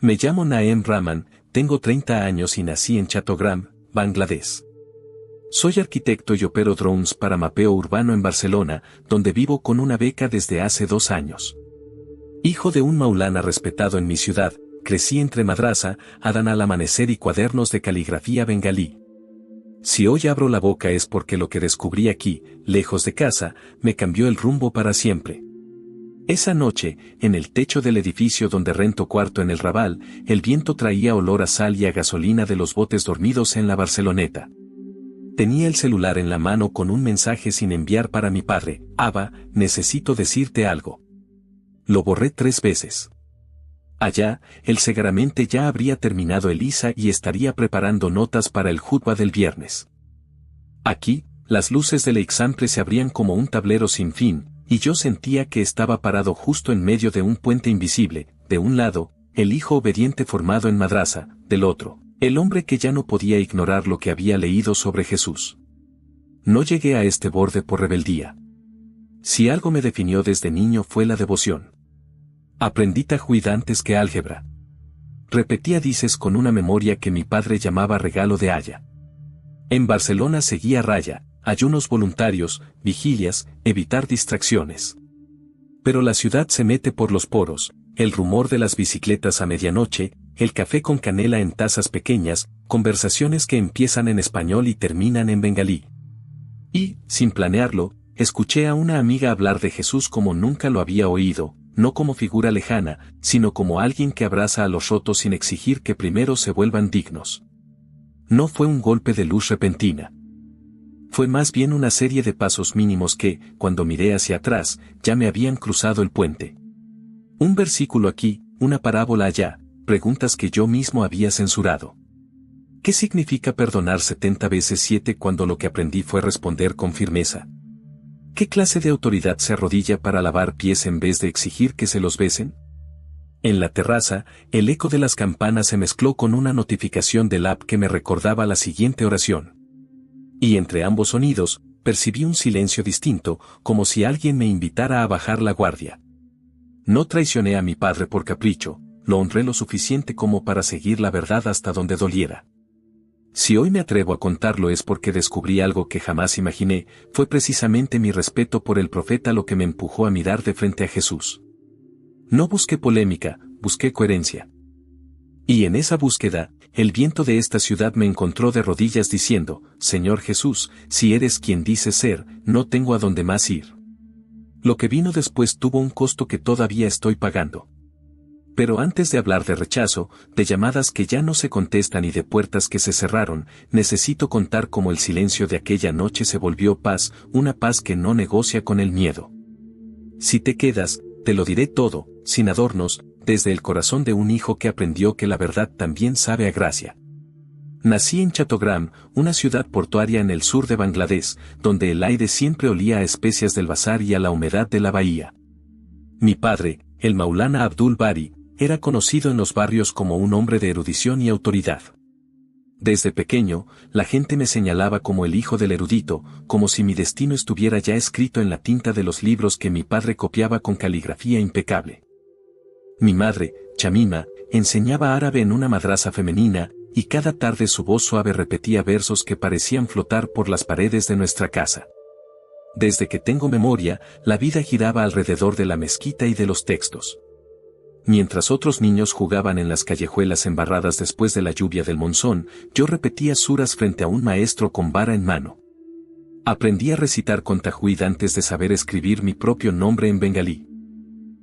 Me llamo Naeem Rahman, tengo 30 años y nací en Chattogram, Bangladesh. Soy arquitecto y opero drones para mapeo urbano en Barcelona, donde vivo con una beca desde hace 2 años. Hijo de un maulana respetado en mi ciudad, crecí entre madrasa, Adán al amanecer y cuadernos de caligrafía bengalí. Si hoy abro la boca es porque lo que descubrí aquí, lejos de casa, me cambió el rumbo para siempre. Esa noche, en el techo del edificio donde rento cuarto en el Raval, el viento traía olor a sal y a gasolina de los botes dormidos en la Barceloneta. Tenía el celular en la mano con un mensaje sin enviar para mi padre: Aba, necesito decirte algo. Lo borré 3 veces. Allá, él seguramente ya habría terminado el ISA y estaría preparando notas para el jutba del viernes. Aquí, las luces del example se abrían como un tablero sin fin, y yo sentía que estaba parado justo en medio de un puente invisible, de un lado, el hijo obediente formado en madrasa, del otro, el hombre que ya no podía ignorar lo que había leído sobre Jesús. No llegué a este borde por rebeldía. Si algo me definió desde niño fue la devoción. Aprendí tajwid antes que álgebra. Repetía dices con una memoria que mi padre llamaba regalo de haya. En Barcelona seguía raya, ayunos voluntarios, vigilias, evitar distracciones. Pero la ciudad se mete por los poros, el rumor de las bicicletas a medianoche, el café con canela en tazas pequeñas, conversaciones que empiezan en español y terminan en bengalí. Y, sin planearlo, escuché a una amiga hablar de Jesús como nunca lo había oído, no como figura lejana, sino como alguien que abraza a los rotos sin exigir que primero se vuelvan dignos. No fue un golpe de luz repentina. Fue más bien una serie de pasos mínimos que, cuando miré hacia atrás, ya me habían cruzado el puente. Un versículo aquí, una parábola allá, preguntas que yo mismo había censurado. ¿Qué significa perdonar 70 veces 7 cuando lo que aprendí fue responder con firmeza? ¿Qué clase de autoridad se arrodilla para lavar pies en vez de exigir que se los besen? En la terraza, el eco de las campanas se mezcló con una notificación del app que me recordaba la siguiente oración. Y entre ambos sonidos, percibí un silencio distinto, como si alguien me invitara a bajar la guardia. No traicioné a mi padre por capricho, lo honré lo suficiente como para seguir la verdad hasta donde doliera. Si hoy me atrevo a contarlo es porque descubrí algo que jamás imaginé, fue precisamente mi respeto por el profeta lo que me empujó a mirar de frente a Jesús. No busqué polémica, busqué coherencia. Y en esa búsqueda, el viento de esta ciudad me encontró de rodillas diciendo: Señor Jesús, si eres quien dices ser, no tengo a dónde más ir. Lo que vino después tuvo un costo que todavía estoy pagando. Pero antes de hablar de rechazo, de llamadas que ya no se contestan y de puertas que se cerraron, necesito contar cómo el silencio de aquella noche se volvió paz, una paz que no negocia con el miedo. Si te quedas, te lo diré todo, sin adornos, desde el corazón de un hijo que aprendió que la verdad también sabe a gracia. Nací en Chattogram, una ciudad portuaria en el sur de Bangladesh, donde el aire siempre olía a especias del bazar y a la humedad de la bahía. Mi padre, el maulana Abdul Bari, era conocido en los barrios como un hombre de erudición y autoridad. Desde pequeño, la gente me señalaba como el hijo del erudito, como si mi destino estuviera ya escrito en la tinta de los libros que mi padre copiaba con caligrafía impecable. Mi madre, Chamima, enseñaba árabe en una madrasa femenina, y cada tarde su voz suave repetía versos que parecían flotar por las paredes de nuestra casa. Desde que tengo memoria, la vida giraba alrededor de la mezquita y de los textos. Mientras otros niños jugaban en las callejuelas embarradas después de la lluvia del monzón, yo repetía suras frente a un maestro con vara en mano. Aprendí a recitar con tajwid antes de saber escribir mi propio nombre en bengalí.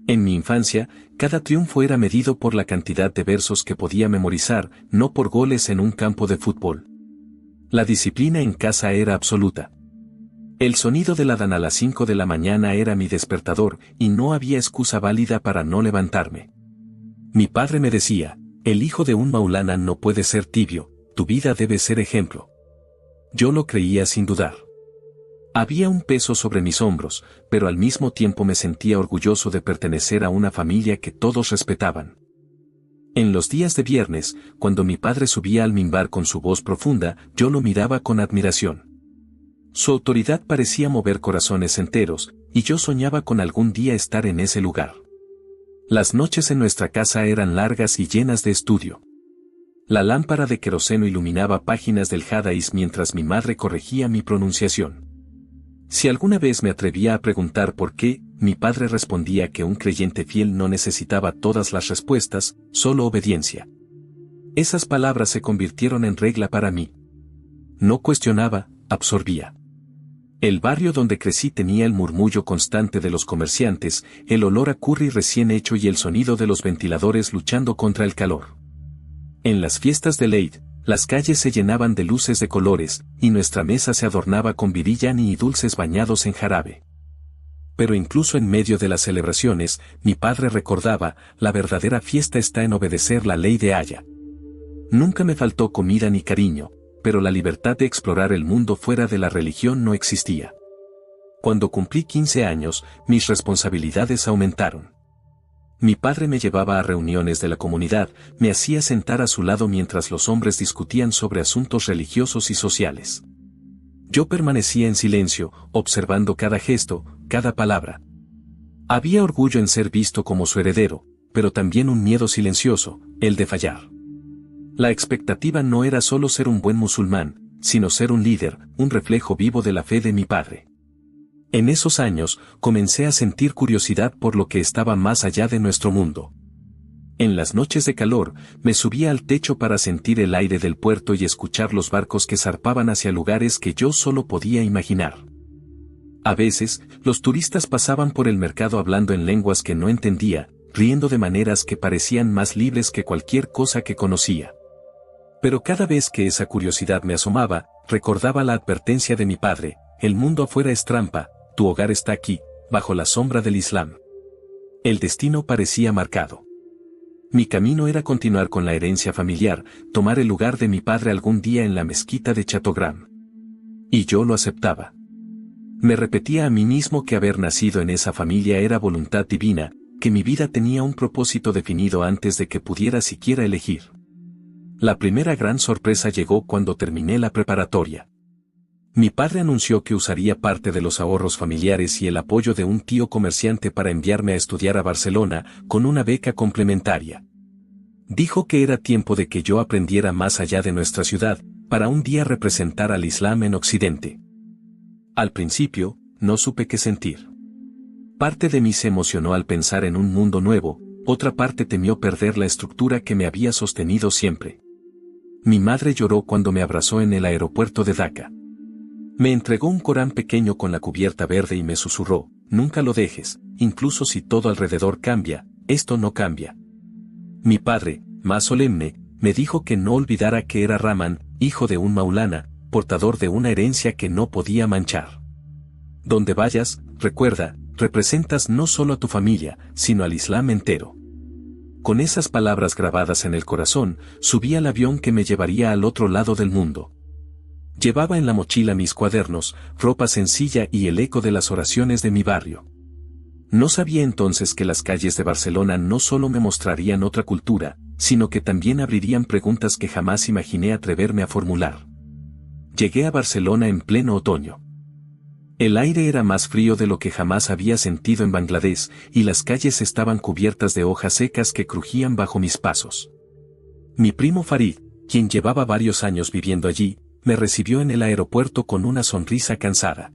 En mi infancia, cada triunfo era medido por la cantidad de versos que podía memorizar, no por goles en un campo de fútbol. La disciplina en casa era absoluta. El sonido del adán a las 5 de la mañana era mi despertador, y no había excusa válida para no levantarme. Mi padre me decía: el hijo de un maulana no puede ser tibio, tu vida debe ser ejemplo. Yo lo creía sin dudar. Había un peso sobre mis hombros, pero al mismo tiempo me sentía orgulloso de pertenecer a una familia que todos respetaban. En los días de viernes, cuando mi padre subía al minbar con su voz profunda, yo lo miraba con admiración. Su autoridad parecía mover corazones enteros, y yo soñaba con algún día estar en ese lugar. Las noches en nuestra casa eran largas y llenas de estudio. La lámpara de queroseno iluminaba páginas del Hadaís mientras mi madre corregía mi pronunciación. Si alguna vez me atrevía a preguntar por qué, mi padre respondía que un creyente fiel no necesitaba todas las respuestas, solo obediencia. Esas palabras se convirtieron en regla para mí. No cuestionaba, absorbía. El barrio donde crecí tenía el murmullo constante de los comerciantes, el olor a curry recién hecho y el sonido de los ventiladores luchando contra el calor. En las fiestas de Eid, las calles se llenaban de luces de colores, y nuestra mesa se adornaba con birillani y dulces bañados en jarabe. Pero incluso en medio de las celebraciones, mi padre recordaba, la verdadera fiesta está en obedecer la ley de Haya. Nunca me faltó comida ni cariño, pero la libertad de explorar el mundo fuera de la religión no existía. Cuando cumplí 15 años, mis responsabilidades aumentaron. Mi padre me llevaba a reuniones de la comunidad, me hacía sentar a su lado mientras los hombres discutían sobre asuntos religiosos y sociales. Yo permanecía en silencio, observando cada gesto, cada palabra. Había orgullo en ser visto como su heredero, pero también un miedo silencioso, el de fallar. La expectativa no era solo ser un buen musulmán, sino ser un líder, un reflejo vivo de la fe de mi padre. En esos años, comencé a sentir curiosidad por lo que estaba más allá de nuestro mundo. En las noches de calor, me subía al techo para sentir el aire del puerto y escuchar los barcos que zarpaban hacia lugares que yo solo podía imaginar. A veces, los turistas pasaban por el mercado hablando en lenguas que no entendía, riendo de maneras que parecían más libres que cualquier cosa que conocía. Pero cada vez que esa curiosidad me asomaba, recordaba la advertencia de mi padre: el mundo afuera es trampa, tu hogar está aquí, bajo la sombra del Islam. El destino parecía marcado. Mi camino era continuar con la herencia familiar, tomar el lugar de mi padre algún día en la mezquita de Chattogram. Y yo lo aceptaba. Me repetía a mí mismo que haber nacido en esa familia era voluntad divina, que mi vida tenía un propósito definido antes de que pudiera siquiera elegir. La primera gran sorpresa llegó cuando terminé la preparatoria. Mi padre anunció que usaría parte de los ahorros familiares y el apoyo de un tío comerciante para enviarme a estudiar a Barcelona, con una beca complementaria. Dijo que era tiempo de que yo aprendiera más allá de nuestra ciudad, para un día representar al Islam en Occidente. Al principio, no supe qué sentir. Parte de mí se emocionó al pensar en un mundo nuevo, otra parte temió perder la estructura que me había sostenido siempre. Mi madre lloró cuando me abrazó en el aeropuerto de Daca. Me entregó un Corán pequeño con la cubierta verde y me susurró: nunca lo dejes, incluso si todo alrededor cambia, esto no cambia. Mi padre, más solemne, me dijo que no olvidara que era Rahman, hijo de un maulana, portador de una herencia que no podía manchar. Donde vayas, recuerda, representas no solo a tu familia, sino al Islam entero. Con esas palabras grabadas en el corazón, subí al avión que me llevaría al otro lado del mundo. Llevaba en la mochila mis cuadernos, ropa sencilla y el eco de las oraciones de mi barrio. No sabía entonces que las calles de Barcelona no solo me mostrarían otra cultura, sino que también abrirían preguntas que jamás imaginé atreverme a formular. Llegué a Barcelona en pleno otoño. El aire era más frío de lo que jamás había sentido en Bangladesh, y las calles estaban cubiertas de hojas secas que crujían bajo mis pasos. Mi primo Farid, quien llevaba varios años viviendo allí, me recibió en el aeropuerto con una sonrisa cansada.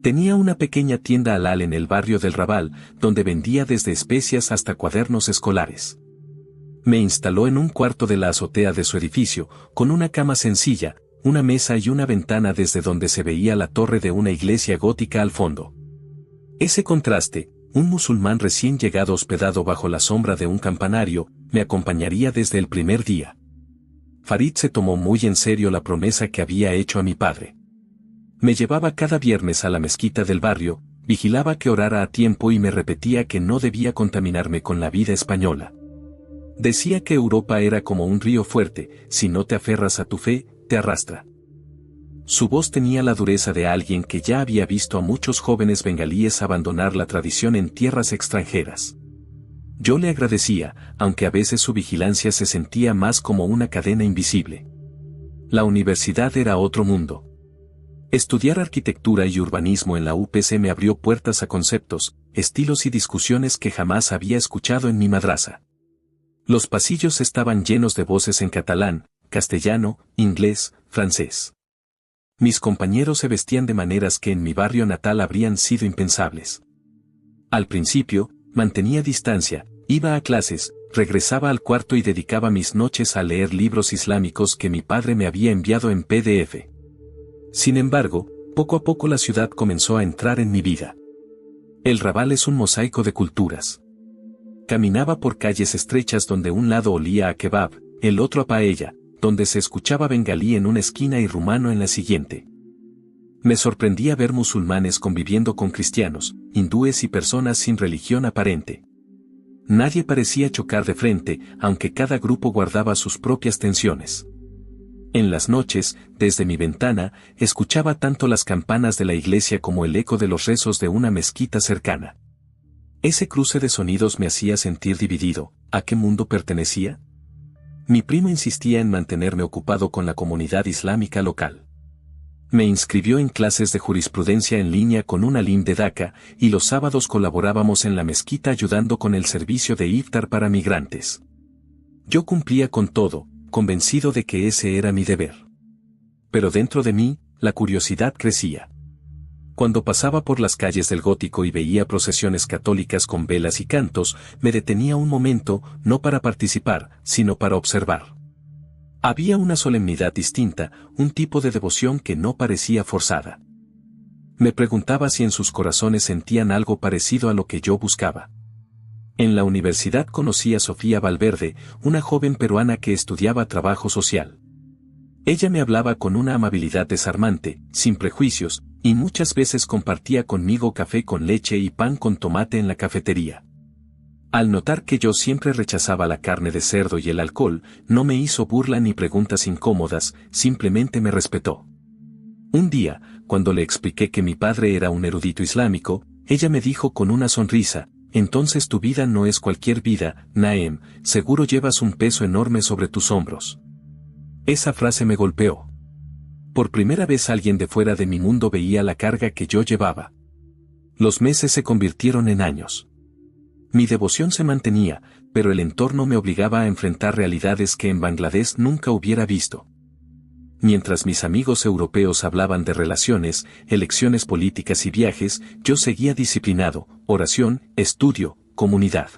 Tenía una pequeña tienda halal en el barrio del Raval, donde vendía desde especias hasta cuadernos escolares. Me instaló en un cuarto de la azotea de su edificio, con una cama sencilla, una mesa y una ventana desde donde se veía la torre de una iglesia gótica al fondo. Ese contraste, un musulmán recién llegado hospedado bajo la sombra de un campanario, me acompañaría desde el primer día. Farid se tomó muy en serio la promesa que había hecho a mi padre. Me llevaba cada viernes a la mezquita del barrio, vigilaba que orara a tiempo y me repetía que no debía contaminarme con la vida española. Decía que Europa era como un río fuerte, si no te aferras a tu fe, te arrastra. Su voz tenía la dureza de alguien que ya había visto a muchos jóvenes bengalíes abandonar la tradición en tierras extranjeras. Yo le agradecía, aunque a veces su vigilancia se sentía más como una cadena invisible. La universidad era otro mundo. Estudiar arquitectura y urbanismo en la UPC me abrió puertas a conceptos, estilos y discusiones que jamás había escuchado en mi madrasa. Los pasillos estaban llenos de voces en catalán, castellano, inglés, francés. Mis compañeros se vestían de maneras que en mi barrio natal habrían sido impensables. Al principio, mantenía distancia, iba a clases, regresaba al cuarto y dedicaba mis noches a leer libros islámicos que mi padre me había enviado en PDF. Sin embargo, poco a poco la ciudad comenzó a entrar en mi vida. El Raval es un mosaico de culturas. Caminaba por calles estrechas donde un lado olía a kebab, el otro a paella, donde se escuchaba bengalí en una esquina y rumano en la siguiente. Me sorprendía ver musulmanes conviviendo con cristianos, hindúes y personas sin religión aparente. Nadie parecía chocar de frente, aunque cada grupo guardaba sus propias tensiones. En las noches, desde mi ventana, escuchaba tanto las campanas de la iglesia como el eco de los rezos de una mezquita cercana. Ese cruce de sonidos me hacía sentir dividido. ¿A qué mundo pertenecía? Mi primo insistía en mantenerme ocupado con la comunidad islámica local. Me inscribió en clases de jurisprudencia en línea con un alim de Daca, y los sábados colaborábamos en la mezquita ayudando con el servicio de iftar para migrantes. Yo cumplía con todo, convencido de que ese era mi deber. Pero dentro de mí, la curiosidad crecía. Cuando pasaba por las calles del Gótico y veía procesiones católicas con velas y cantos, me detenía un momento, no para participar, sino para observar. Había una solemnidad distinta, un tipo de devoción que no parecía forzada. Me preguntaba si en sus corazones sentían algo parecido a lo que yo buscaba. En la universidad conocí a Sofía Valverde, una joven peruana que estudiaba trabajo social. Ella me hablaba con una amabilidad desarmante, sin prejuicios, y muchas veces compartía conmigo café con leche y pan con tomate en la cafetería. Al notar que yo siempre rechazaba la carne de cerdo y el alcohol, no me hizo burla ni preguntas incómodas, simplemente me respetó. Un día, cuando le expliqué que mi padre era un erudito islámico, ella me dijo con una sonrisa: «Entonces tu vida no es cualquier vida, Naem, seguro llevas un peso enorme sobre tus hombros». Esa frase me golpeó. Por primera vez alguien de fuera de mi mundo veía la carga que yo llevaba. Los meses se convirtieron en años. Mi devoción se mantenía, pero el entorno me obligaba a enfrentar realidades que en Bangladesh nunca hubiera visto. Mientras mis amigos europeos hablaban de relaciones, elecciones políticas y viajes, yo seguía disciplinado: oración, estudio, comunidad.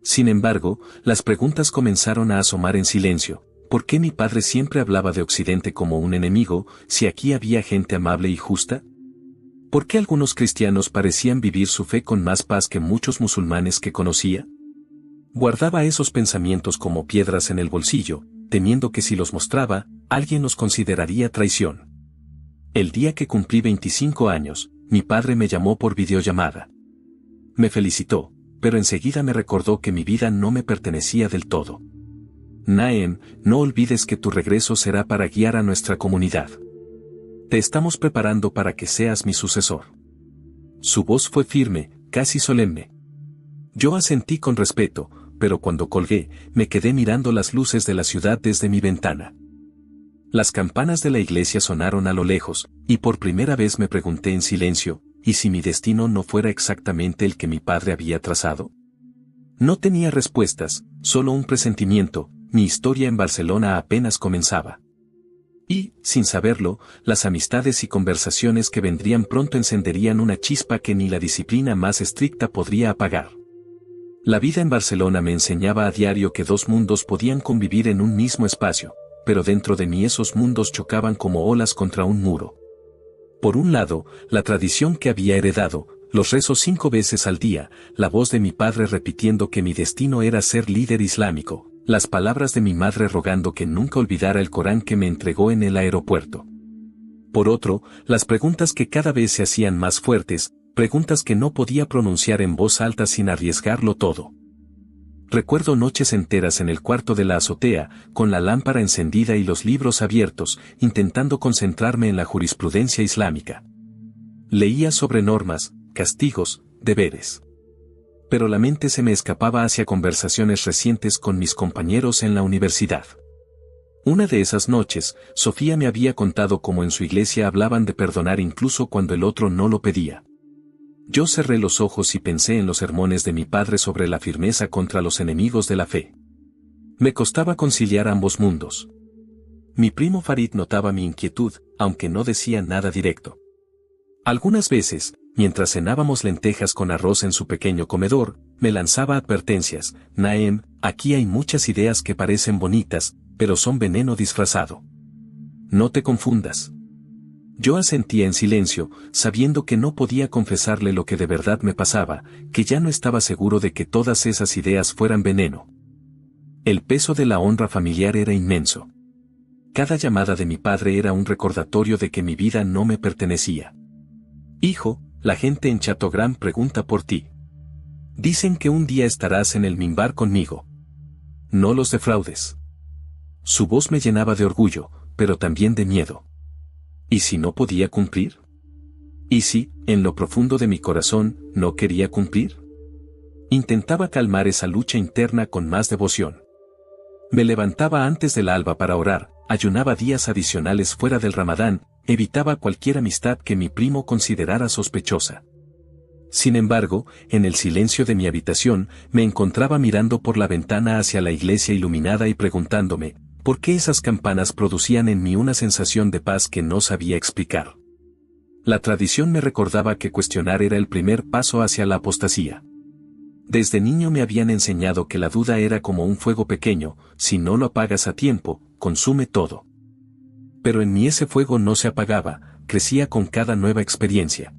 Sin embargo, las preguntas comenzaron a asomar en silencio. ¿Por qué mi padre siempre hablaba de Occidente como un enemigo, si aquí había gente amable y justa? ¿Por qué algunos cristianos parecían vivir su fe con más paz que muchos musulmanes que conocía? Guardaba esos pensamientos como piedras en el bolsillo, temiendo que si los mostraba, alguien los consideraría traición. El día que cumplí 25 años, mi padre me llamó por videollamada. Me felicitó, pero enseguida me recordó que mi vida no me pertenecía del todo. «Naem, no olvides que tu regreso será para guiar a nuestra comunidad. Te estamos preparando para que seas mi sucesor». Su voz fue firme, casi solemne. Yo asentí con respeto, pero cuando colgué, me quedé mirando las luces de la ciudad desde mi ventana. Las campanas de la iglesia sonaron a lo lejos, y por primera vez me pregunté en silencio: ¿y si mi destino no fuera exactamente el que mi padre había trazado? No tenía respuestas, solo un presentimiento. Mi historia en Barcelona apenas comenzaba. Y, sin saberlo, las amistades y conversaciones que vendrían pronto encenderían una chispa que ni la disciplina más estricta podría apagar. La vida en Barcelona me enseñaba a diario que dos mundos podían convivir en un mismo espacio, pero dentro de mí esos mundos chocaban como olas contra un muro. Por un lado, la tradición que había heredado, los rezos 5 veces al día, la voz de mi padre repitiendo que mi destino era ser líder islámico, las palabras de mi madre rogando que nunca olvidara el Corán que me entregó en el aeropuerto. Por otro, las preguntas que cada vez se hacían más fuertes, preguntas que no podía pronunciar en voz alta sin arriesgarlo todo. Recuerdo noches enteras en el cuarto de la azotea, con la lámpara encendida y los libros abiertos, intentando concentrarme en la jurisprudencia islámica. Leía sobre normas, castigos, deberes. Pero la mente se me escapaba hacia conversaciones recientes con mis compañeros en la universidad. Una de esas noches, Sofía me había contado cómo en su iglesia hablaban de perdonar incluso cuando el otro no lo pedía. Yo cerré los ojos y pensé en los sermones de mi padre sobre la firmeza contra los enemigos de la fe. Me costaba conciliar ambos mundos. Mi primo Farid notaba mi inquietud, aunque no decía nada directo. Algunas veces, mientras cenábamos lentejas con arroz en su pequeño comedor, me lanzaba advertencias: Naem, aquí hay muchas ideas que parecen bonitas, pero son veneno disfrazado. No te confundas. Yo asentía en silencio, sabiendo que no podía confesarle lo que de verdad me pasaba, que ya no estaba seguro de que todas esas ideas fueran veneno. El peso de la honra familiar era inmenso. Cada llamada de mi padre era un recordatorio de que mi vida no me pertenecía. Hijo, la gente en Chattogram pregunta por ti. Dicen que un día estarás en el mimbar conmigo. No los defraudes. Su voz me llenaba de orgullo, pero también de miedo. ¿Y si no podía cumplir? ¿Y si, en lo profundo de mi corazón, no quería cumplir? Intentaba calmar esa lucha interna con más devoción. Me levantaba antes del alba para orar, ayunaba días adicionales fuera del Ramadán, evitaba cualquier amistad que mi primo considerara sospechosa. Sin embargo, en el silencio de mi habitación, me encontraba mirando por la ventana hacia la iglesia iluminada y preguntándome, ¿por qué esas campanas producían en mí una sensación de paz que no sabía explicar? La tradición me recordaba que cuestionar era el primer paso hacia la apostasía. Desde niño me habían enseñado que la duda era como un fuego pequeño: si no lo apagas a tiempo, consume todo. Pero en mí ese fuego no se apagaba, crecía con cada nueva experiencia.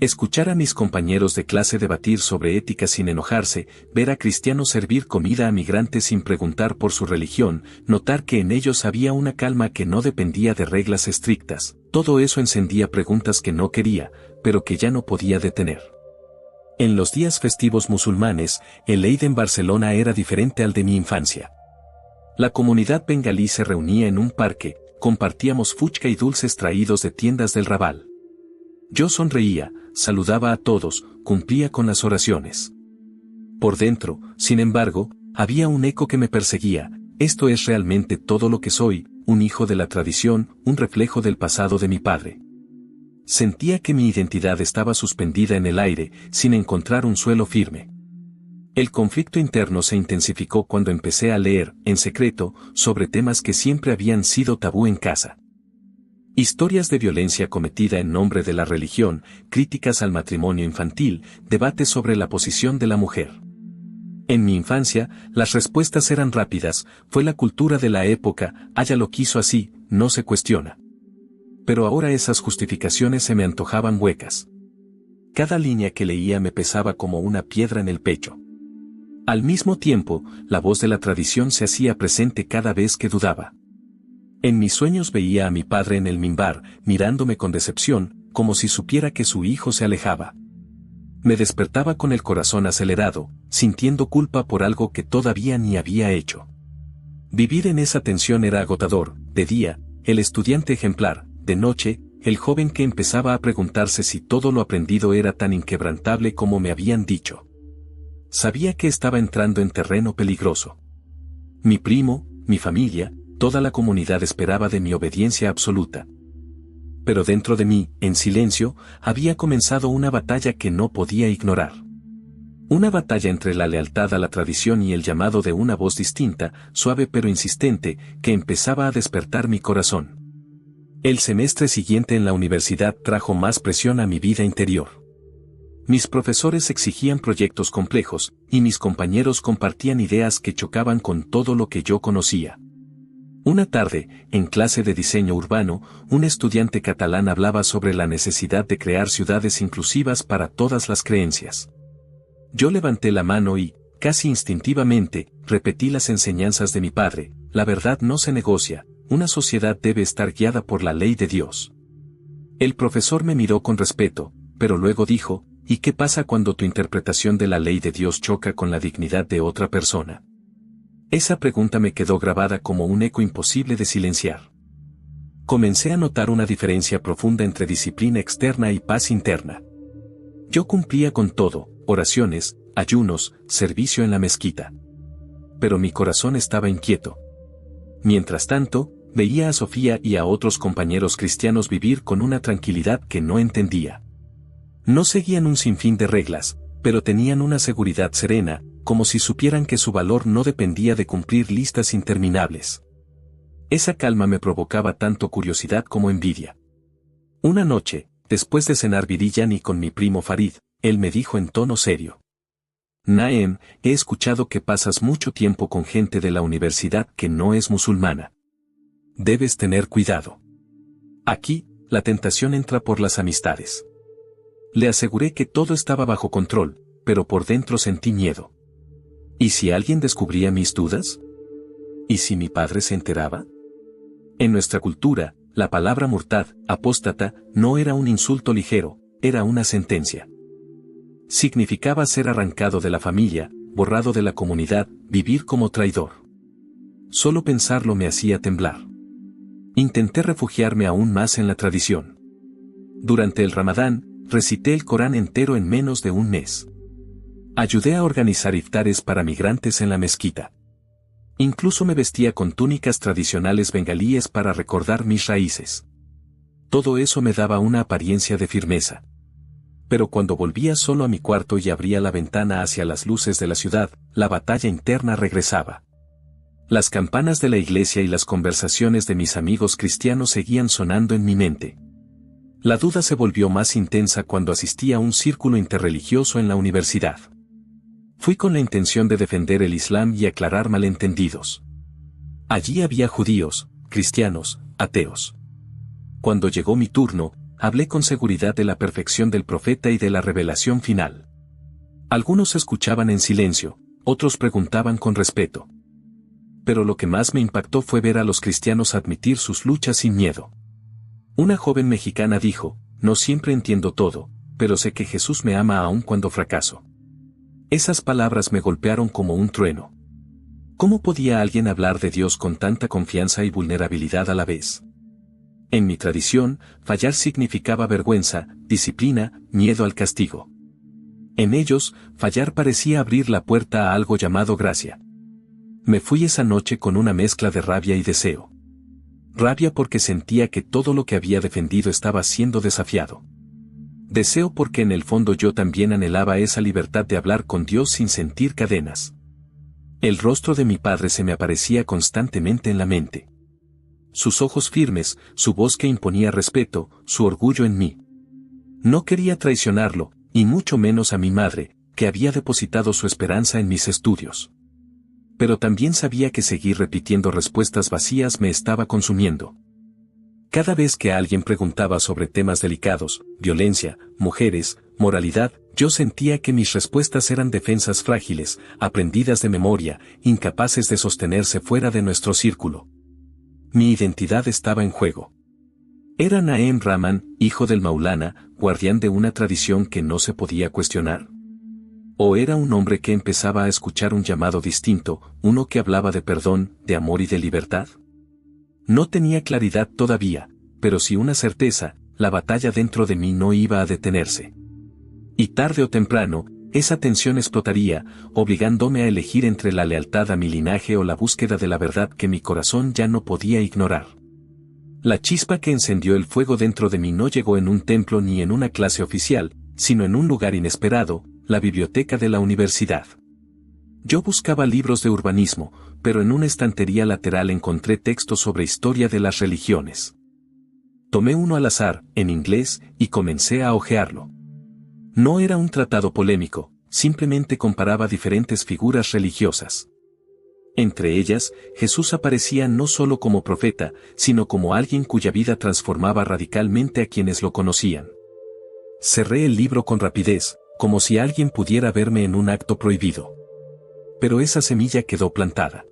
Escuchar a mis compañeros de clase debatir sobre ética sin enojarse, ver a cristianos servir comida a migrantes sin preguntar por su religión, notar que en ellos había una calma que no dependía de reglas estrictas, todo eso encendía preguntas que no quería, pero que ya no podía detener. En los días festivos musulmanes, el Eid en Barcelona era diferente al de mi infancia. La comunidad bengalí se reunía en un parque, compartíamos fuchka y dulces traídos de tiendas del Raval. Yo sonreía, saludaba a todos, cumplía con las oraciones. Por dentro, sin embargo, había un eco que me perseguía: esto es realmente todo lo que soy, un hijo de la tradición, un reflejo del pasado de mi padre. Sentía que mi identidad estaba suspendida en el aire, sin encontrar un suelo firme. El conflicto interno se intensificó cuando empecé a leer, en secreto, sobre temas que siempre habían sido tabú en casa. Historias de violencia cometida en nombre de la religión, críticas al matrimonio infantil, debates sobre la posición de la mujer. En mi infancia, las respuestas eran rápidas: fue la cultura de la época, ella lo quiso así, no se cuestiona. Pero ahora esas justificaciones se me antojaban huecas. Cada línea que leía me pesaba como una piedra en el pecho. Al mismo tiempo, la voz de la tradición se hacía presente cada vez que dudaba. En mis sueños veía a mi padre en el mimbar, mirándome con decepción, como si supiera que su hijo se alejaba. Me despertaba con el corazón acelerado, sintiendo culpa por algo que todavía ni había hecho. Vivir en esa tensión era agotador: de día, el estudiante ejemplar; de noche, el joven que empezaba a preguntarse si todo lo aprendido era tan inquebrantable como me habían dicho. Sabía que estaba entrando en terreno peligroso. Mi primo, mi familia, toda la comunidad esperaba de mi obediencia absoluta. Pero dentro de mí, en silencio, había comenzado una batalla que no podía ignorar. Una batalla entre la lealtad a la tradición y el llamado de una voz distinta, suave pero insistente, que empezaba a despertar mi corazón. El semestre siguiente en la universidad trajo más presión a mi vida interior. Mis profesores exigían proyectos complejos, y mis compañeros compartían ideas que chocaban con todo lo que yo conocía. Una tarde, en clase de diseño urbano, un estudiante catalán hablaba sobre la necesidad de crear ciudades inclusivas para todas las creencias. Yo levanté la mano y, casi instintivamente, repetí las enseñanzas de mi padre: la verdad no se negocia, una sociedad debe estar guiada por la ley de Dios. El profesor me miró con respeto, pero luego dijo: ¿y qué pasa cuando tu interpretación de la ley de Dios choca con la dignidad de otra persona? Esa pregunta me quedó grabada como un eco imposible de silenciar. Comencé a notar una diferencia profunda entre disciplina externa y paz interna. Yo cumplía con todo: oraciones, ayunos, servicio en la mezquita. Pero mi corazón estaba inquieto. Mientras tanto, veía a Sofía y a otros compañeros cristianos vivir con una tranquilidad que no entendía. No seguían un sinfín de reglas, pero tenían una seguridad serena, como si supieran que su valor no dependía de cumplir listas interminables. Esa calma me provocaba tanto curiosidad como envidia. Una noche, después de cenar biryani con mi primo Farid, él me dijo en tono serio: Naem, he escuchado que pasas mucho tiempo con gente de la universidad que no es musulmana. Debes tener cuidado. Aquí, la tentación entra por las amistades. Le aseguré que todo estaba bajo control, pero por dentro sentí miedo. ¿Y si alguien descubría mis dudas? ¿Y si mi padre se enteraba? En nuestra cultura, la palabra murtad, apóstata, no era un insulto ligero, era una sentencia. Significaba ser arrancado de la familia, borrado de la comunidad, vivir como traidor. Solo pensarlo me hacía temblar. Intenté refugiarme aún más en la tradición. Durante el Ramadán, recité el Corán entero en menos de un mes. Ayudé a organizar iftares para migrantes en la mezquita. Incluso me vestía con túnicas tradicionales bengalíes para recordar mis raíces. Todo eso me daba una apariencia de firmeza. Pero cuando volvía solo a mi cuarto y abría la ventana hacia las luces de la ciudad, la batalla interna regresaba. Las campanas de la iglesia y las conversaciones de mis amigos cristianos seguían sonando en mi mente. La duda se volvió más intensa cuando asistí a un círculo interreligioso en la universidad. Fui con la intención de defender el Islam y aclarar malentendidos. Allí había judíos, cristianos, ateos. Cuando llegó mi turno, hablé con seguridad de la perfección del profeta y de la revelación final. Algunos escuchaban en silencio, otros preguntaban con respeto. Pero lo que más me impactó fue ver a los cristianos admitir sus luchas sin miedo. Una joven mexicana dijo: no siempre entiendo todo, pero sé que Jesús me ama aun cuando fracaso. Esas palabras me golpearon como un trueno. ¿Cómo podía alguien hablar de Dios con tanta confianza y vulnerabilidad a la vez? En mi tradición, fallar significaba vergüenza, disciplina, miedo al castigo. En ellos, fallar parecía abrir la puerta a algo llamado gracia. Me fui esa noche con una mezcla de rabia y deseo. Rabia porque sentía que todo lo que había defendido estaba siendo desafiado. Deseo porque en el fondo yo también anhelaba esa libertad de hablar con Dios sin sentir cadenas. El rostro de mi padre se me aparecía constantemente en la mente. Sus ojos firmes, su voz que imponía respeto, su orgullo en mí. No quería traicionarlo, y mucho menos a mi madre, que había depositado su esperanza en mis estudios. Pero también sabía que seguir repitiendo respuestas vacías me estaba consumiendo. Cada vez que alguien preguntaba sobre temas delicados, violencia, mujeres, moralidad, yo sentía que mis respuestas eran defensas frágiles, aprendidas de memoria, incapaces de sostenerse fuera de nuestro círculo. Mi identidad estaba en juego. ¿Era Naem Rahman, hijo del Maulana, guardián de una tradición que no se podía cuestionar? ¿O era un hombre que empezaba a escuchar un llamado distinto, uno que hablaba de perdón, de amor y de libertad? No tenía claridad todavía, pero sí una certeza: la batalla dentro de mí no iba a detenerse. Y tarde o temprano, esa tensión explotaría, obligándome a elegir entre la lealtad a mi linaje o la búsqueda de la verdad que mi corazón ya no podía ignorar. La chispa que encendió el fuego dentro de mí no llegó en un templo ni en una clase oficial, sino en un lugar inesperado, la biblioteca de la universidad. Yo buscaba libros de urbanismo, pero en una estantería lateral encontré textos sobre historia de las religiones. Tomé uno al azar, en inglés, y comencé a hojearlo. No era un tratado polémico, simplemente comparaba diferentes figuras religiosas. Entre ellas, Jesús aparecía no solo como profeta, sino como alguien cuya vida transformaba radicalmente a quienes lo conocían. Cerré el libro con rapidez, como si alguien pudiera verme en un acto prohibido. Pero esa semilla quedó plantada.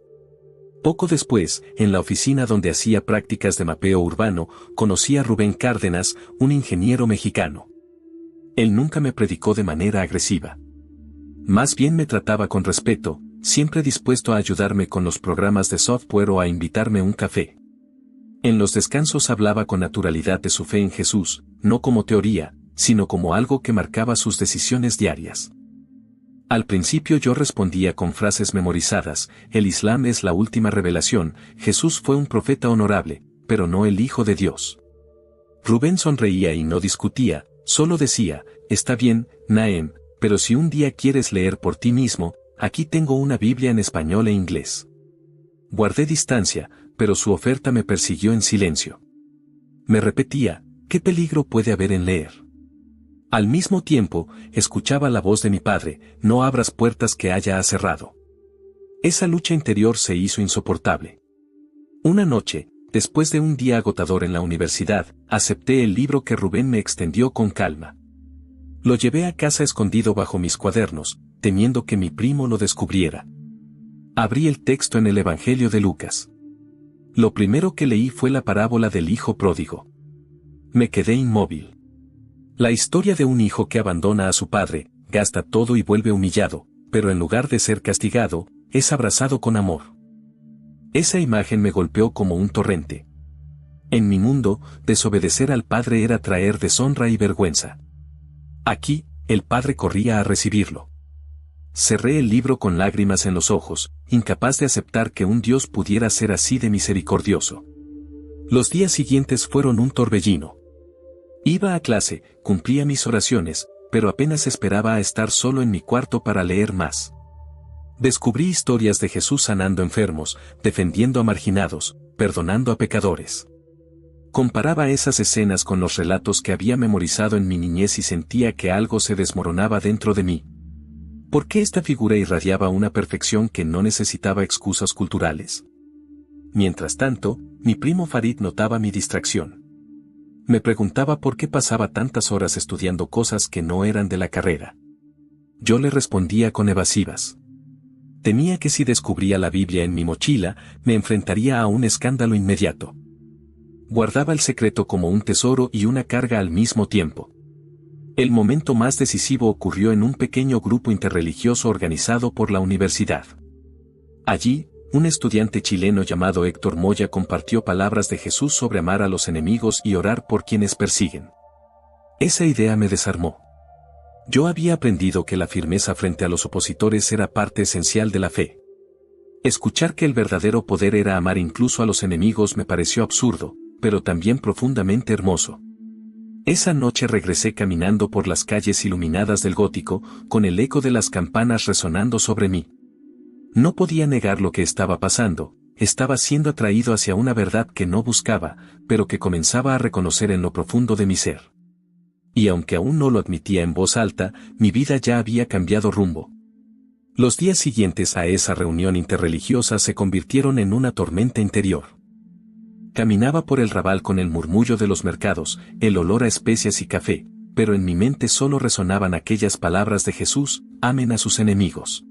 Poco después, en la oficina donde hacía prácticas de mapeo urbano, conocí a Rubén Cárdenas, un ingeniero mexicano. Él nunca me predicó de manera agresiva. Más bien me trataba con respeto, siempre dispuesto a ayudarme con los programas de software o a invitarme un café. En los descansos hablaba con naturalidad de su fe en Jesús, no como teoría, sino como algo que marcaba sus decisiones diarias. Al principio yo respondía con frases memorizadas: el Islam es la última revelación, Jesús fue un profeta honorable, pero no el Hijo de Dios. Rubén sonreía y no discutía, Solo decía, está bien, Naem, pero si un día quieres leer por ti mismo, aquí tengo una Biblia en español e inglés. Guardé distancia, pero su oferta me persiguió en silencio. Me repetía, ¿qué peligro puede haber en leer? Al mismo tiempo, escuchaba la voz de mi padre, no abras puertas que haya cerrado. Esa lucha interior se hizo insoportable. Una noche, después de un día agotador en la universidad, acepté el libro que Rubén me extendió con calma. Lo llevé a casa escondido bajo mis cuadernos, temiendo que mi primo lo descubriera. Abrí el texto en el Evangelio de Lucas. Lo primero que leí fue la parábola del hijo pródigo. Me quedé inmóvil. La historia de un hijo que abandona a su padre, gasta todo y vuelve humillado, pero en lugar de ser castigado, es abrazado con amor. Esa imagen me golpeó como un torrente. En mi mundo, desobedecer al padre era traer deshonra y vergüenza. Aquí, el padre corría a recibirlo. Cerré el libro con lágrimas en los ojos, incapaz de aceptar que un Dios pudiera ser así de misericordioso. Los días siguientes fueron un torbellino. Iba a clase, cumplía mis oraciones, pero apenas esperaba a estar solo en mi cuarto para leer más. Descubrí historias de Jesús sanando enfermos, defendiendo a marginados, perdonando a pecadores. Comparaba esas escenas con los relatos que había memorizado en mi niñez y sentía que algo se desmoronaba dentro de mí. ¿Por qué esta figura irradiaba una perfección que no necesitaba excusas culturales? Mientras tanto, mi primo Farid notaba mi distracción. Me preguntaba por qué pasaba tantas horas estudiando cosas que no eran de la carrera. Yo le respondía con evasivas. Temía que si descubría la Biblia en mi mochila, me enfrentaría a un escándalo inmediato. Guardaba el secreto como un tesoro y una carga al mismo tiempo. El momento más decisivo ocurrió en un pequeño grupo interreligioso organizado por la universidad. Allí, un estudiante chileno llamado Héctor Moya compartió palabras de Jesús sobre amar a los enemigos y orar por quienes persiguen. Esa idea me desarmó. Yo había aprendido que la firmeza frente a los opositores era parte esencial de la fe. Escuchar que el verdadero poder era amar incluso a los enemigos me pareció absurdo, pero también profundamente hermoso. Esa noche regresé caminando por las calles iluminadas del gótico, con el eco de las campanas resonando sobre mí. No podía negar lo que estaba pasando, estaba siendo atraído hacia una verdad que no buscaba, pero que comenzaba a reconocer en lo profundo de mi ser. Y aunque aún no lo admitía en voz alta, mi vida ya había cambiado rumbo. Los días siguientes a esa reunión interreligiosa se convirtieron en una tormenta interior. Caminaba por el Raval con el murmullo de los mercados, el olor a especias y café, pero en mi mente solo resonaban aquellas palabras de Jesús, amen a sus enemigos.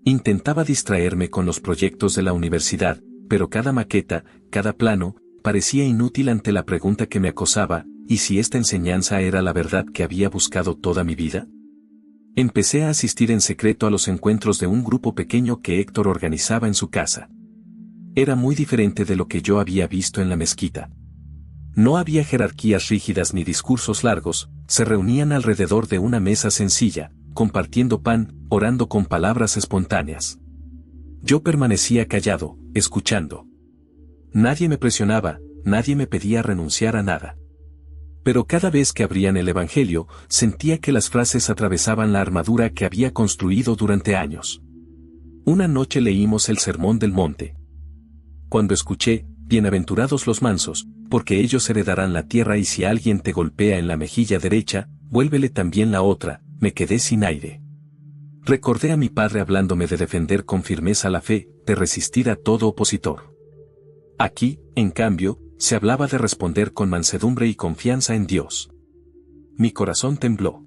Intentaba distraerme con los proyectos de la universidad, pero cada maqueta, cada plano, parecía inútil ante la pregunta que me acosaba, ¿y si esta enseñanza era la verdad que había buscado toda mi vida? Empecé a asistir en secreto a los encuentros de un grupo pequeño que Héctor organizaba en su casa. Era muy diferente de lo que yo había visto en la mezquita. No había jerarquías rígidas ni discursos largos, se reunían alrededor de una mesa sencilla, compartiendo pan, orando con palabras espontáneas. Yo permanecía callado, escuchando. Nadie me presionaba, nadie me pedía renunciar a nada. Pero cada vez que abrían el Evangelio, sentía que las frases atravesaban la armadura que había construido durante años. Una noche leímos el Sermón del Monte. Cuando escuché, bienaventurados los mansos, porque ellos heredarán la tierra y si alguien te golpea en la mejilla derecha, vuélvele también la otra, me quedé sin aire. Recordé a mi padre hablándome de defender con firmeza la fe, de resistir a todo opositor. Aquí, en cambio, se hablaba de responder con mansedumbre y confianza en Dios. Mi corazón tembló.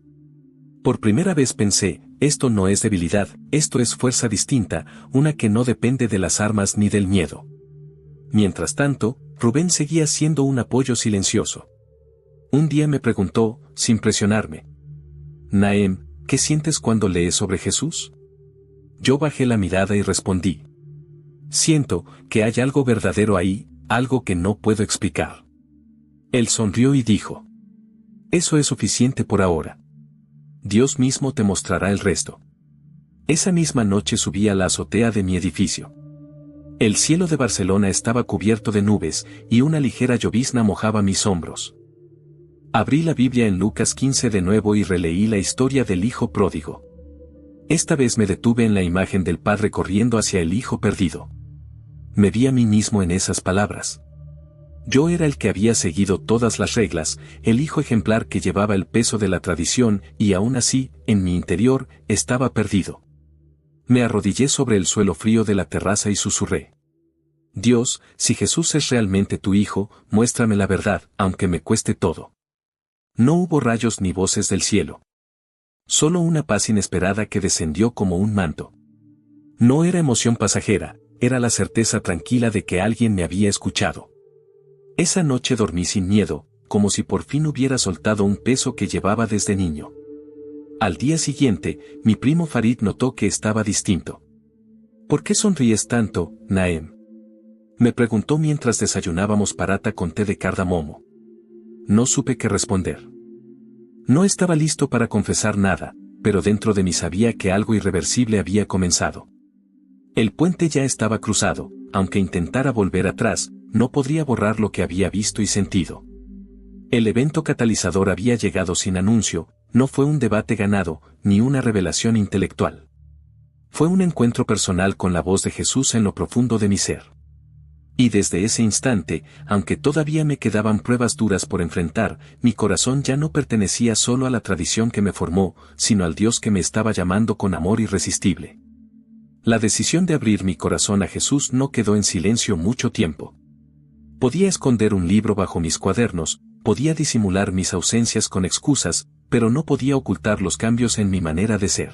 Por primera vez pensé, esto no es debilidad, esto es fuerza distinta, una que no depende de las armas ni del miedo. Mientras tanto, Rubén seguía siendo un apoyo silencioso. Un día me preguntó, sin presionarme: Naem, ¿qué sientes cuando lees sobre Jesús? Yo bajé la mirada y respondí: siento que hay algo verdadero ahí, algo que no puedo explicar. Él sonrió y dijo: eso es suficiente por ahora. Dios mismo te mostrará el resto. Esa misma noche subí a la azotea de mi edificio. El cielo de Barcelona estaba cubierto de nubes, y una ligera llovizna mojaba mis hombros. Abrí la Biblia en Lucas 15 de nuevo y releí la historia del hijo pródigo. Esta vez me detuve en la imagen del padre corriendo hacia el hijo perdido. Me vi a mí mismo en esas palabras. Yo era el que había seguido todas las reglas, el hijo ejemplar que llevaba el peso de la tradición y aún así, en mi interior, estaba perdido. Me arrodillé sobre el suelo frío de la terraza y susurré: Dios, si Jesús es realmente tu hijo, muéstrame la verdad, aunque me cueste todo. No hubo rayos ni voces del cielo. Solo una paz inesperada que descendió como un manto. No era emoción pasajera, era la certeza tranquila de que alguien me había escuchado. Esa noche dormí sin miedo, como si por fin hubiera soltado un peso que llevaba desde niño. Al día siguiente, mi primo Farid notó que estaba distinto. ¿Por qué sonríes tanto, Naem?, me preguntó mientras desayunábamos parata con té de cardamomo. No supe qué responder. No estaba listo para confesar nada, pero dentro de mí sabía que algo irreversible había comenzado. El puente ya estaba cruzado, aunque intentara volver atrás, no podría borrar lo que había visto y sentido. El evento catalizador había llegado sin anuncio, no fue un debate ganado, ni una revelación intelectual. Fue un encuentro personal con la voz de Jesús en lo profundo de mi ser. Y desde ese instante, aunque todavía me quedaban pruebas duras por enfrentar, mi corazón ya no pertenecía solo a la tradición que me formó, sino al Dios que me estaba llamando con amor irresistible. La decisión de abrir mi corazón a Jesús no quedó en silencio mucho tiempo. Podía esconder un libro bajo mis cuadernos, podía disimular mis ausencias con excusas, pero no podía ocultar los cambios en mi manera de ser.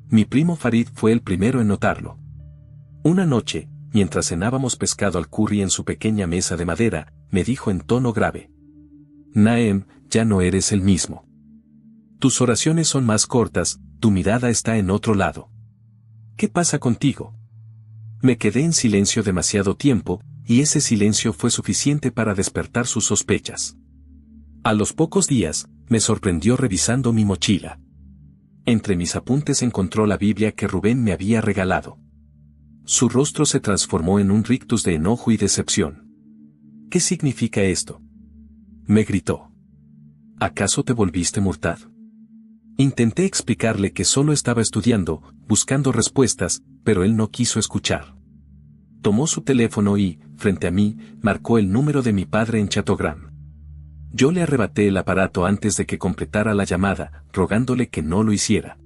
Mi primo Farid fue el primero en notarlo. Una noche, mientras cenábamos pescado al curry en su pequeña mesa de madera, me dijo en tono grave: Naem, ya no eres el mismo. Tus oraciones son más cortas, tu mirada está en otro lado. ¿Qué pasa contigo? Me quedé en silencio demasiado tiempo, y ese silencio fue suficiente para despertar sus sospechas. A los pocos días, me sorprendió revisando mi mochila. Entre mis apuntes encontró la Biblia que Rubén me había regalado. Su rostro se transformó en un rictus de enojo y decepción. ¿Qué significa esto?, me gritó. ¿Acaso te volviste murtad? Intenté explicarle que solo estaba estudiando, buscando respuestas, pero él no quiso escuchar. Tomó su teléfono y, frente a mí, marcó el número de mi padre en Chatogram. Yo le arrebaté el aparato antes de que completara la llamada, rogándole que no lo hiciera.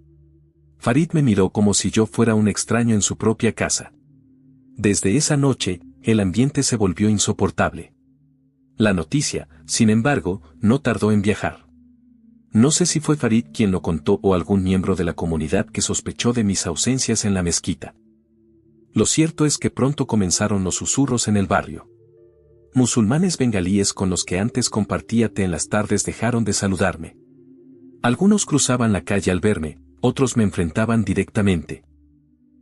Farid me miró como si yo fuera un extraño en su propia casa. Desde esa noche, el ambiente se volvió insoportable. La noticia, sin embargo, no tardó en viajar. No sé si fue Farid quien lo contó o algún miembro de la comunidad que sospechó de mis ausencias en la mezquita. Lo cierto es que pronto comenzaron los susurros en el barrio. Musulmanes bengalíes con los que antes compartía té en las tardes dejaron de saludarme. Algunos cruzaban la calle al verme, otros me enfrentaban directamente.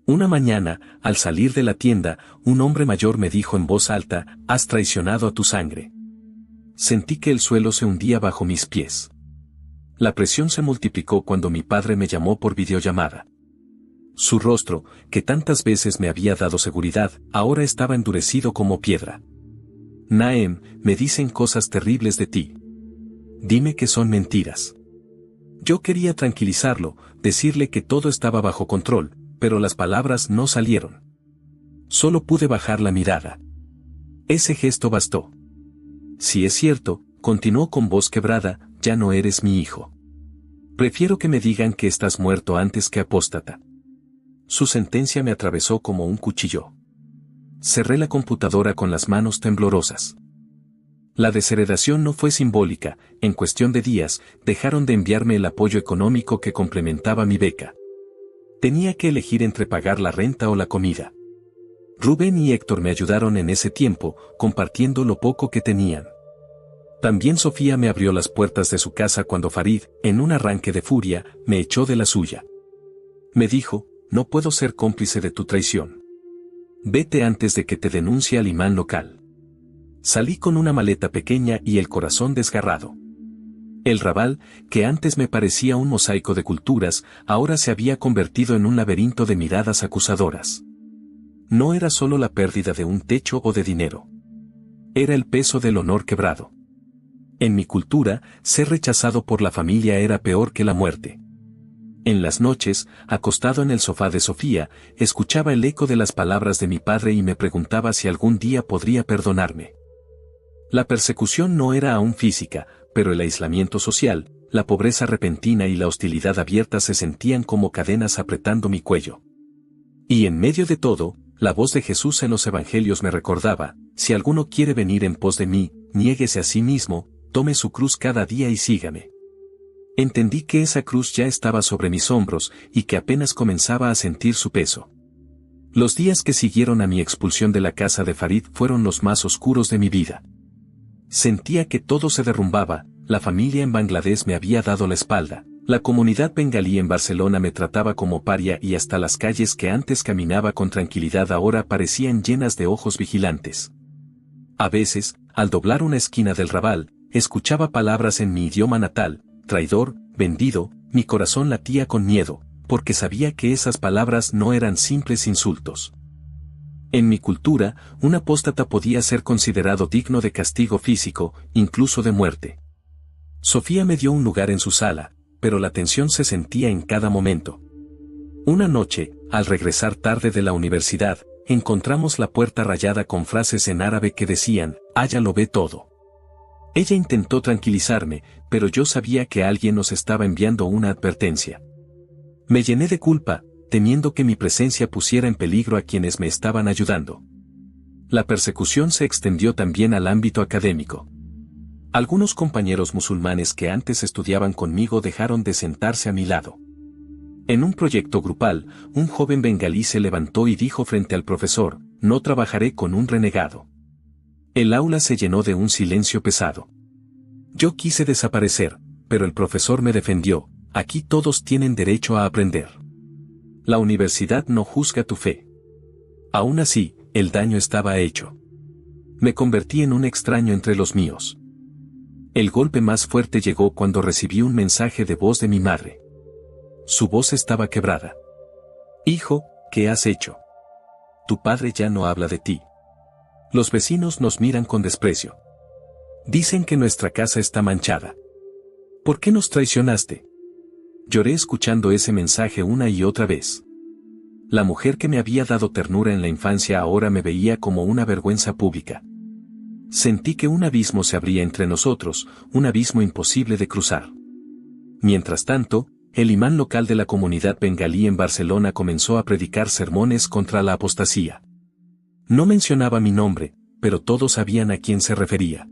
Una mañana, al salir de la tienda, un hombre mayor me dijo en voz alta: «Has traicionado a tu sangre». Sentí que el suelo se hundía bajo mis pies. La presión se multiplicó cuando mi padre me llamó por videollamada. Su rostro, que tantas veces me había dado seguridad, ahora estaba endurecido como piedra. «Naem, me dicen cosas terribles de ti. Dime que son mentiras». Yo quería tranquilizarlo, decirle que todo estaba bajo control, pero las palabras no salieron. Solo pude bajar la mirada. Ese gesto bastó. «Si es cierto», continuó con voz quebrada, «ya no eres mi hijo. Prefiero que me digan que estás muerto antes que apóstata». Su sentencia me atravesó como un cuchillo. Cerré la computadora con las manos temblorosas. La desheredación no fue simbólica, en cuestión de días, dejaron de enviarme el apoyo económico que complementaba mi beca. Tenía que elegir entre pagar la renta o la comida. Rubén y Héctor me ayudaron en ese tiempo, compartiendo lo poco que tenían. También Sofía me abrió las puertas de su casa cuando Farid, en un arranque de furia, me echó de la suya. Me dijo: «No puedo ser cómplice de tu traición. Vete antes de que te denuncie al imán local». Salí con una maleta pequeña y el corazón desgarrado. El Raval, que antes me parecía un mosaico de culturas, ahora se había convertido en un laberinto de miradas acusadoras. No era solo la pérdida de un techo o de dinero. Era el peso del honor quebrado. En mi cultura, ser rechazado por la familia era peor que la muerte. En las noches, acostado en el sofá de Sofía, escuchaba el eco de las palabras de mi padre y me preguntaba si algún día podría perdonarme. La persecución no era aún física, pero el aislamiento social, la pobreza repentina y la hostilidad abierta se sentían como cadenas apretando mi cuello. Y en medio de todo, la voz de Jesús en los evangelios me recordaba: si alguno quiere venir en pos de mí, niéguese a sí mismo, tome su cruz cada día y sígame. Entendí que esa cruz ya estaba sobre mis hombros y que apenas comenzaba a sentir su peso. Los días que siguieron a mi expulsión de la casa de Farid fueron los más oscuros de mi vida. Sentía que todo se derrumbaba, la familia en Bangladesh me había dado la espalda, la comunidad bengalí en Barcelona me trataba como paria y hasta las calles que antes caminaba con tranquilidad ahora parecían llenas de ojos vigilantes. A veces, al doblar una esquina del Raval, escuchaba palabras en mi idioma natal: traidor, vendido, mi corazón latía con miedo, porque sabía que esas palabras no eran simples insultos. En mi cultura, un apóstata podía ser considerado digno de castigo físico, incluso de muerte. Sofía me dio un lugar en su sala, pero la tensión se sentía en cada momento. Una noche, al regresar tarde de la universidad, encontramos la puerta rayada con frases en árabe que decían: «Aya lo ve todo». Ella intentó tranquilizarme, pero yo sabía que alguien nos estaba enviando una advertencia. Me llené de culpa, temiendo que mi presencia pusiera en peligro a quienes me estaban ayudando. La persecución se extendió también al ámbito académico. Algunos compañeros musulmanes que antes estudiaban conmigo dejaron de sentarse a mi lado. En un proyecto grupal, un joven bengalí se levantó y dijo frente al profesor: «No trabajaré con un renegado». El aula se llenó de un silencio pesado. Yo quise desaparecer, pero el profesor me defendió: «Aquí todos tienen derecho a aprender. La universidad no juzga tu fe». Aún así, el daño estaba hecho. Me convertí en un extraño entre los míos. El golpe más fuerte llegó cuando recibí un mensaje de voz de mi madre. Su voz estaba quebrada. «Hijo, ¿qué has hecho? Tu padre ya no habla de ti. Los vecinos nos miran con desprecio. Dicen que nuestra casa está manchada. ¿Por qué nos traicionaste?». Lloré escuchando ese mensaje una y otra vez. La mujer que me había dado ternura en la infancia ahora me veía como una vergüenza pública. Sentí que un abismo se abría entre nosotros, un abismo imposible de cruzar. Mientras tanto, el imán local de la comunidad bengalí en Barcelona comenzó a predicar sermones contra la apostasía. No mencionaba mi nombre, pero todos sabían a quién se refería.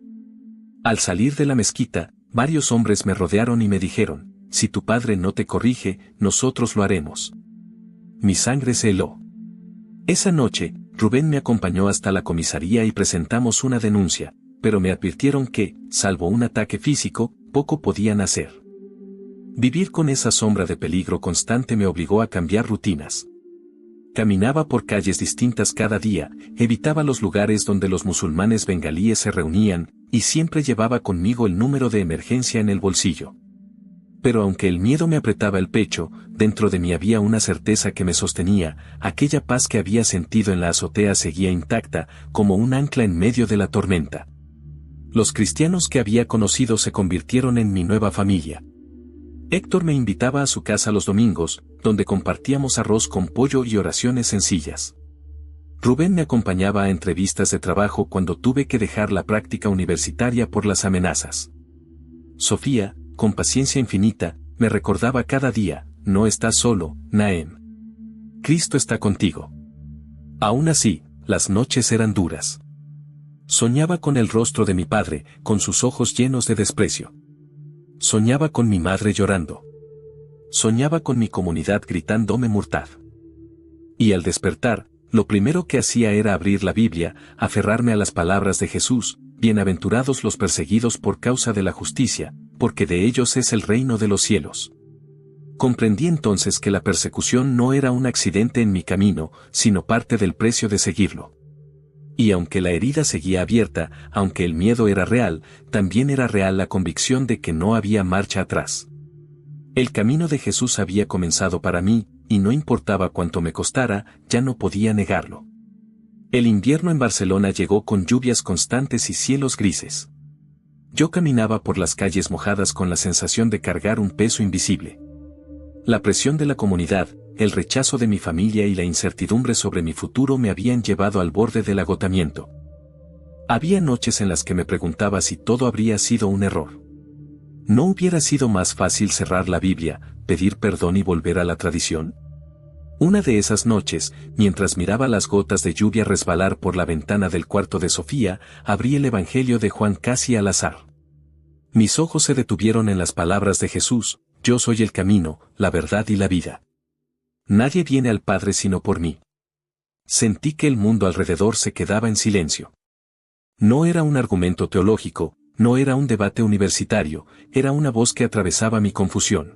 Al salir de la mezquita, varios hombres me rodearon y me dijeron: «Si tu padre no te corrige, nosotros lo haremos». Mi sangre se heló. Esa noche, Rubén me acompañó hasta la comisaría y presentamos una denuncia, pero me advirtieron que, salvo un ataque físico, poco podían hacer. Vivir con esa sombra de peligro constante me obligó a cambiar rutinas. Caminaba por calles distintas cada día, evitaba los lugares donde los musulmanes bengalíes se reunían, y siempre llevaba conmigo el número de emergencia en el bolsillo. Pero aunque el miedo me apretaba el pecho, dentro de mí había una certeza que me sostenía: aquella paz que había sentido en la azotea seguía intacta, como un ancla en medio de la tormenta. Los cristianos que había conocido se convirtieron en mi nueva familia. Héctor me invitaba a su casa los domingos, donde compartíamos arroz con pollo y oraciones sencillas. Rubén me acompañaba a entrevistas de trabajo cuando tuve que dejar la práctica universitaria por las amenazas. Sofía, con paciencia infinita, me recordaba cada día: «No estás solo, Naem. Cristo está contigo». Aún así, las noches eran duras. Soñaba con el rostro de mi padre, con sus ojos llenos de desprecio. Soñaba con mi madre llorando. Soñaba con mi comunidad gritándome murtad. Y al despertar, lo primero que hacía era abrir la Biblia, aferrarme a las palabras de Jesús: «Bienaventurados los perseguidos por causa de la justicia, porque de ellos es el reino de los cielos». Comprendí entonces que la persecución no era un accidente en mi camino, sino parte del precio de seguirlo. Y aunque la herida seguía abierta, aunque el miedo era real, también era real la convicción de que no había marcha atrás. El camino de Jesús había comenzado para mí, y no importaba cuánto me costara, ya no podía negarlo. El invierno en Barcelona llegó con lluvias constantes y cielos grises. Yo caminaba por las calles mojadas con la sensación de cargar un peso invisible. La presión de la comunidad, el rechazo de mi familia y la incertidumbre sobre mi futuro me habían llevado al borde del agotamiento. Había noches en las que me preguntaba si todo habría sido un error. ¿No hubiera sido más fácil cerrar la Biblia, pedir perdón y volver a la tradición? Una de esas noches, mientras miraba las gotas de lluvia resbalar por la ventana del cuarto de Sofía, abrí el Evangelio de Juan casi al azar. Mis ojos se detuvieron en las palabras de Jesús: yo soy el camino, la verdad y la vida. Nadie viene al Padre sino por mí. Sentí que el mundo alrededor se quedaba en silencio. No era un argumento teológico, no era un debate universitario, era una voz que atravesaba mi confusión.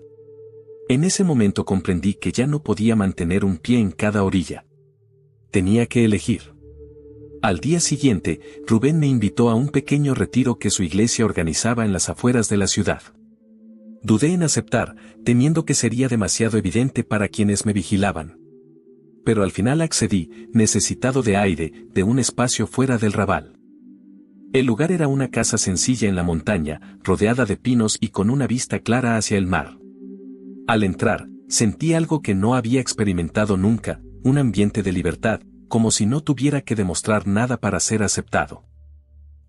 En ese momento comprendí que ya no podía mantener un pie en cada orilla. Tenía que elegir. Al día siguiente, Rubén me invitó a un pequeño retiro que su iglesia organizaba en las afueras de la ciudad. Dudé en aceptar, temiendo que sería demasiado evidente para quienes me vigilaban. Pero al final accedí, necesitado de aire, de un espacio fuera del Raval. El lugar era una casa sencilla en la montaña, rodeada de pinos y con una vista clara hacia el mar. Al entrar, sentí algo que no había experimentado nunca, un ambiente de libertad, como si no tuviera que demostrar nada para ser aceptado.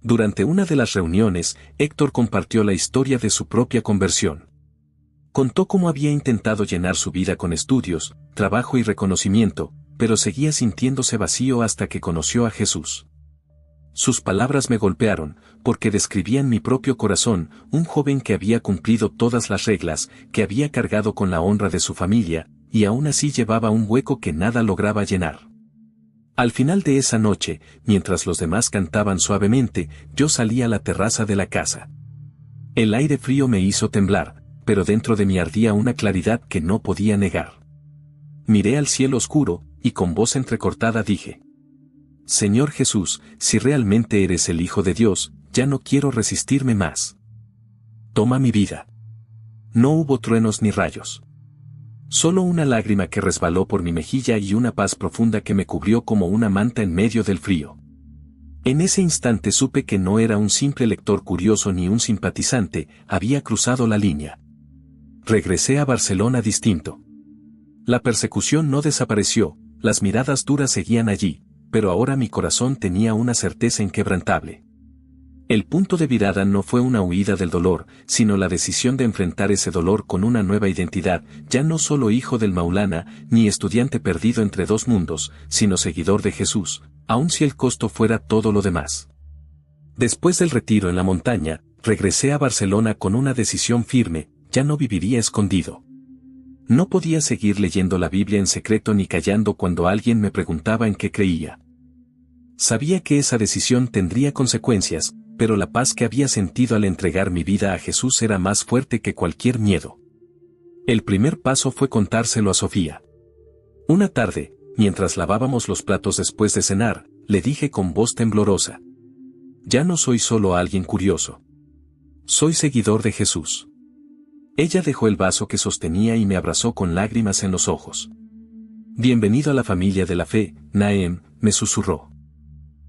Durante una de las reuniones, Héctor compartió la historia de su propia conversión. Contó cómo había intentado llenar su vida con estudios, trabajo y reconocimiento, pero seguía sintiéndose vacío hasta que conoció a Jesús. Sus palabras me golpearon, porque describían mi propio corazón, un joven que había cumplido todas las reglas, que había cargado con la honra de su familia, y aún así llevaba un hueco que nada lograba llenar. Al final de esa noche, mientras los demás cantaban suavemente, yo salí a la terraza de la casa. El aire frío me hizo temblar, pero dentro de mí ardía una claridad que no podía negar. Miré al cielo oscuro, y con voz entrecortada dije: Señor Jesús, si realmente eres el Hijo de Dios, ya no quiero resistirme más. Toma mi vida. No hubo truenos ni rayos. Solo una lágrima que resbaló por mi mejilla y una paz profunda que me cubrió como una manta en medio del frío. En ese instante supe que no era un simple lector curioso ni un simpatizante, había cruzado la línea. Regresé a Barcelona distinto. La persecución no desapareció, las miradas duras seguían allí, pero ahora mi corazón tenía una certeza inquebrantable. El punto de virada no fue una huida del dolor, sino la decisión de enfrentar ese dolor con una nueva identidad, ya no solo hijo del Maulana, ni estudiante perdido entre dos mundos, sino seguidor de Jesús, aun si el costo fuera todo lo demás. Después del retiro en la montaña, regresé a Barcelona con una decisión firme: ya no viviría escondido. No podía seguir leyendo la Biblia en secreto ni callando cuando alguien me preguntaba en qué creía. Sabía que esa decisión tendría consecuencias, pero la paz que había sentido al entregar mi vida a Jesús era más fuerte que cualquier miedo. El primer paso fue contárselo a Sofía. Una tarde, mientras lavábamos los platos después de cenar, le dije con voz temblorosa: ya no soy solo alguien curioso. Soy seguidor de Jesús. Ella dejó el vaso que sostenía y me abrazó con lágrimas en los ojos. Bienvenido a la familia de la fe, Naem, me susurró.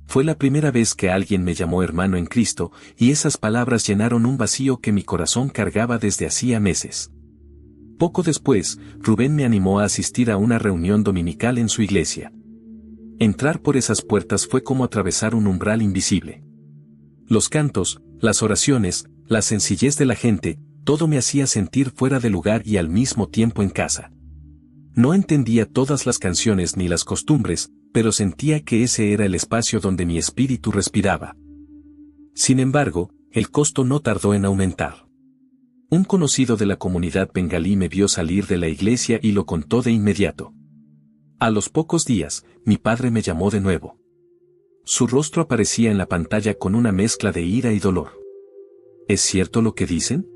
Fue la primera vez que alguien me llamó hermano en Cristo, y esas palabras llenaron un vacío que mi corazón cargaba desde hacía meses. Poco después, Rubén me animó a asistir a una reunión dominical en su iglesia. Entrar por esas puertas fue como atravesar un umbral invisible. Los cantos, las oraciones, la sencillez de la gente, todo me hacía sentir fuera de lugar y al mismo tiempo en casa. No entendía todas las canciones ni las costumbres, pero sentía que ese era el espacio donde mi espíritu respiraba. Sin embargo, el costo no tardó en aumentar. Un conocido de la comunidad bengalí me vio salir de la iglesia y lo contó de inmediato. A los pocos días, mi padre me llamó de nuevo. Su rostro aparecía en la pantalla con una mezcla de ira y dolor. ¿Es cierto lo que dicen?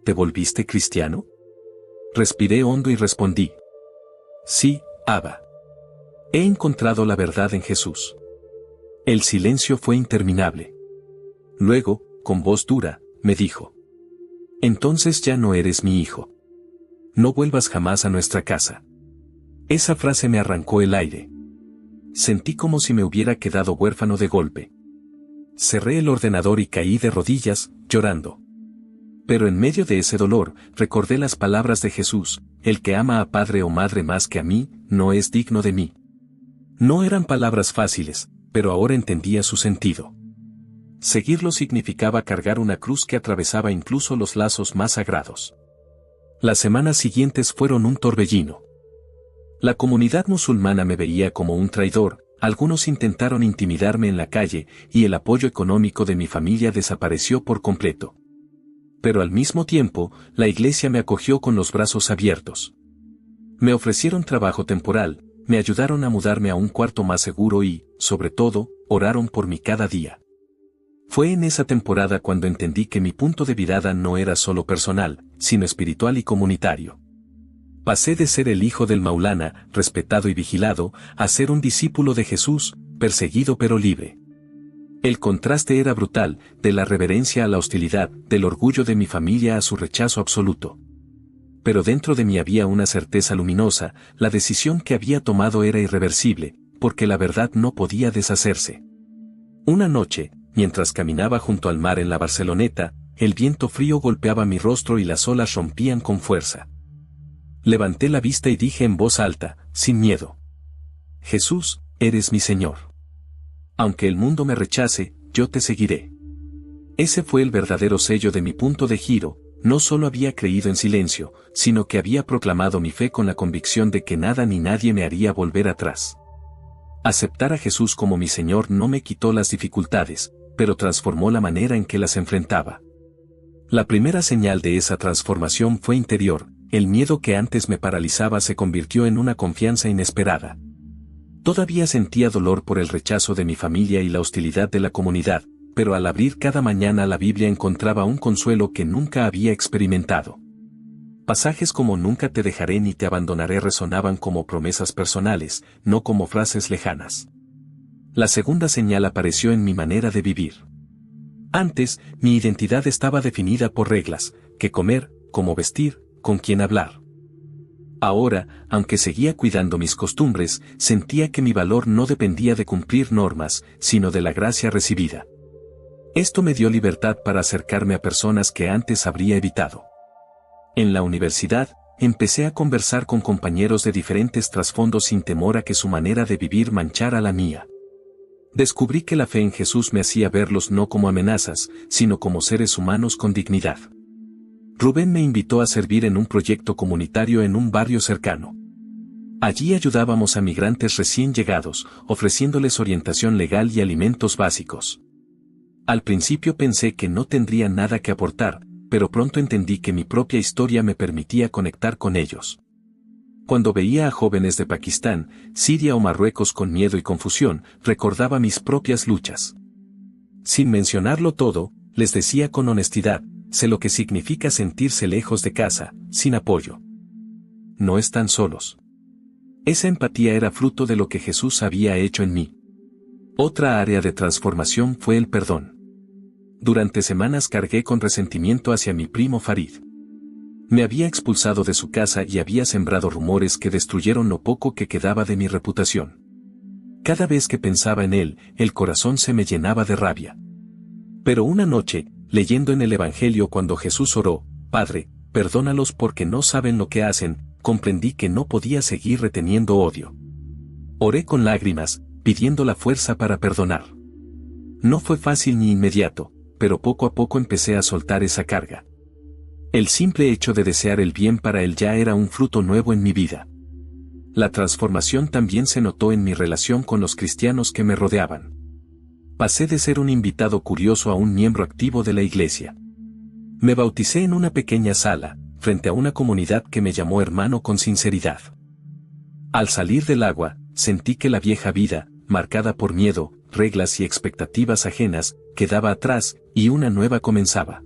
¿Te volviste cristiano? Respiré hondo y respondí: sí, Abba. He encontrado la verdad en Jesús. El silencio fue interminable. Luego, con voz dura, me dijo: entonces ya no eres mi hijo. No vuelvas jamás a nuestra casa. Esa frase me arrancó el aire. Sentí como si me hubiera quedado huérfano de golpe. Cerré el ordenador y caí de rodillas, llorando. Pero en medio de ese dolor, recordé las palabras de Jesús: el que ama a padre o madre más que a mí, no es digno de mí. No eran palabras fáciles, pero ahora entendía su sentido. Seguirlo significaba cargar una cruz que atravesaba incluso los lazos más sagrados. Las semanas siguientes fueron un torbellino. La comunidad musulmana me veía como un traidor, algunos intentaron intimidarme en la calle, y el apoyo económico de mi familia desapareció por completo. Pero al mismo tiempo, la iglesia me acogió con los brazos abiertos. Me ofrecieron trabajo temporal, me ayudaron a mudarme a un cuarto más seguro y, sobre todo, oraron por mí cada día. Fue en esa temporada cuando entendí que mi punto de virada no era solo personal, sino espiritual y comunitario. Pasé de ser el hijo del Maulana, respetado y vigilado, a ser un discípulo de Jesús, perseguido pero libre. El contraste era brutal, de la reverencia a la hostilidad, del orgullo de mi familia a su rechazo absoluto. Pero dentro de mí había una certeza luminosa: la decisión que había tomado era irreversible, porque la verdad no podía deshacerse. Una noche, mientras caminaba junto al mar en la Barceloneta, el viento frío golpeaba mi rostro y las olas rompían con fuerza. Levanté la vista y dije en voz alta, sin miedo: Jesús, eres mi Señor. Aunque el mundo me rechace, yo te seguiré. Ese fue el verdadero sello de mi punto de giro. No solo había creído en silencio, sino que había proclamado mi fe con la convicción de que nada ni nadie me haría volver atrás. Aceptar a Jesús como mi Señor no me quitó las dificultades, pero transformó la manera en que las enfrentaba. La primera señal de esa transformación fue interior: el miedo que antes me paralizaba se convirtió en una confianza inesperada. Todavía sentía dolor por el rechazo de mi familia y la hostilidad de la comunidad, pero al abrir cada mañana la Biblia encontraba un consuelo que nunca había experimentado. Pasajes como nunca te dejaré ni te abandonaré resonaban como promesas personales, no como frases lejanas. La segunda señal apareció en mi manera de vivir. Antes, mi identidad estaba definida por reglas: qué comer, cómo vestir, con quién hablar. Ahora, aunque seguía cuidando mis costumbres, sentía que mi valor no dependía de cumplir normas, sino de la gracia recibida. Esto me dio libertad para acercarme a personas que antes habría evitado. En la universidad, empecé a conversar con compañeros de diferentes trasfondos sin temor a que su manera de vivir manchara la mía. Descubrí que la fe en Jesús me hacía verlos no como amenazas, sino como seres humanos con dignidad. Rubén me invitó a servir en un proyecto comunitario en un barrio cercano. Allí ayudábamos a migrantes recién llegados, ofreciéndoles orientación legal y alimentos básicos. Al principio pensé que no tendría nada que aportar, pero pronto entendí que mi propia historia me permitía conectar con ellos. Cuando veía a jóvenes de Pakistán, Siria o Marruecos con miedo y confusión, recordaba mis propias luchas. Sin mencionarlo todo, les decía con honestidad: sé lo que significa sentirse lejos de casa, sin apoyo. No están solos. Esa empatía era fruto de lo que Jesús había hecho en mí. Otra área de transformación fue el perdón. Durante semanas cargué con resentimiento hacia mi primo Farid. Me había expulsado de su casa y había sembrado rumores que destruyeron lo poco que quedaba de mi reputación. Cada vez que pensaba en él, el corazón se me llenaba de rabia. Pero una noche, leyendo en el Evangelio cuando Jesús oró: Padre, perdónalos porque no saben lo que hacen, comprendí que no podía seguir reteniendo odio. Oré con lágrimas, pidiendo la fuerza para perdonar. No fue fácil ni inmediato, pero poco a poco empecé a soltar esa carga. El simple hecho de desear el bien para él ya era un fruto nuevo en mi vida. La transformación también se notó en mi relación con los cristianos que me rodeaban. Pasé de ser un invitado curioso a un miembro activo de la iglesia. Me bauticé en una pequeña sala, frente a una comunidad que me llamó hermano con sinceridad. Al salir del agua, sentí que la vieja vida, marcada por miedo, reglas y expectativas ajenas, quedaba atrás, y una nueva comenzaba.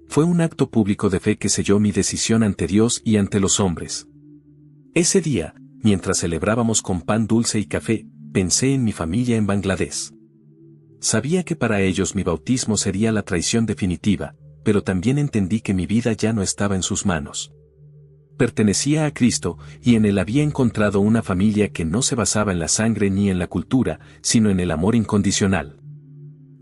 Fue un acto público de fe que selló mi decisión ante Dios y ante los hombres. Ese día, mientras celebrábamos con pan dulce y café, pensé en mi familia en Bangladesh. Sabía que para ellos mi bautismo sería la traición definitiva, pero también entendí que mi vida ya no estaba en sus manos. Pertenecía a Cristo, y en él había encontrado una familia que no se basaba en la sangre ni en la cultura, sino en el amor incondicional.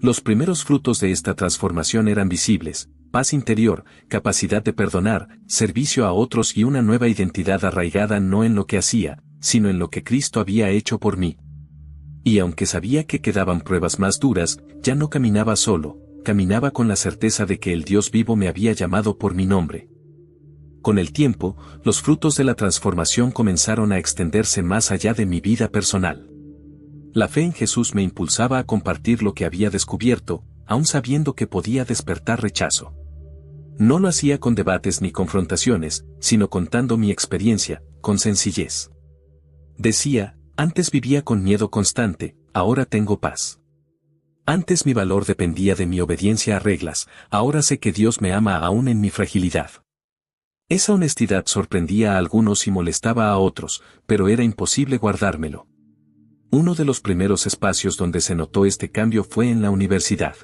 Los primeros frutos de esta transformación eran visibles: paz interior, capacidad de perdonar, servicio a otros y una nueva identidad arraigada no en lo que hacía, sino en lo que Cristo había hecho por mí. Y aunque sabía que quedaban pruebas más duras, ya no caminaba solo, caminaba con la certeza de que el Dios vivo me había llamado por mi nombre. Con el tiempo, los frutos de la transformación comenzaron a extenderse más allá de mi vida personal. La fe en Jesús me impulsaba a compartir lo que había descubierto, aun sabiendo que podía despertar rechazo. No lo hacía con debates ni confrontaciones, sino contando mi experiencia, con sencillez. Decía: antes vivía con miedo constante, ahora tengo paz. Antes mi valor dependía de mi obediencia a reglas, ahora sé que Dios me ama aún en mi fragilidad. Esa honestidad sorprendía a algunos y molestaba a otros, pero era imposible guardármelo. Uno de los primeros espacios donde se notó este cambio fue en la universidad.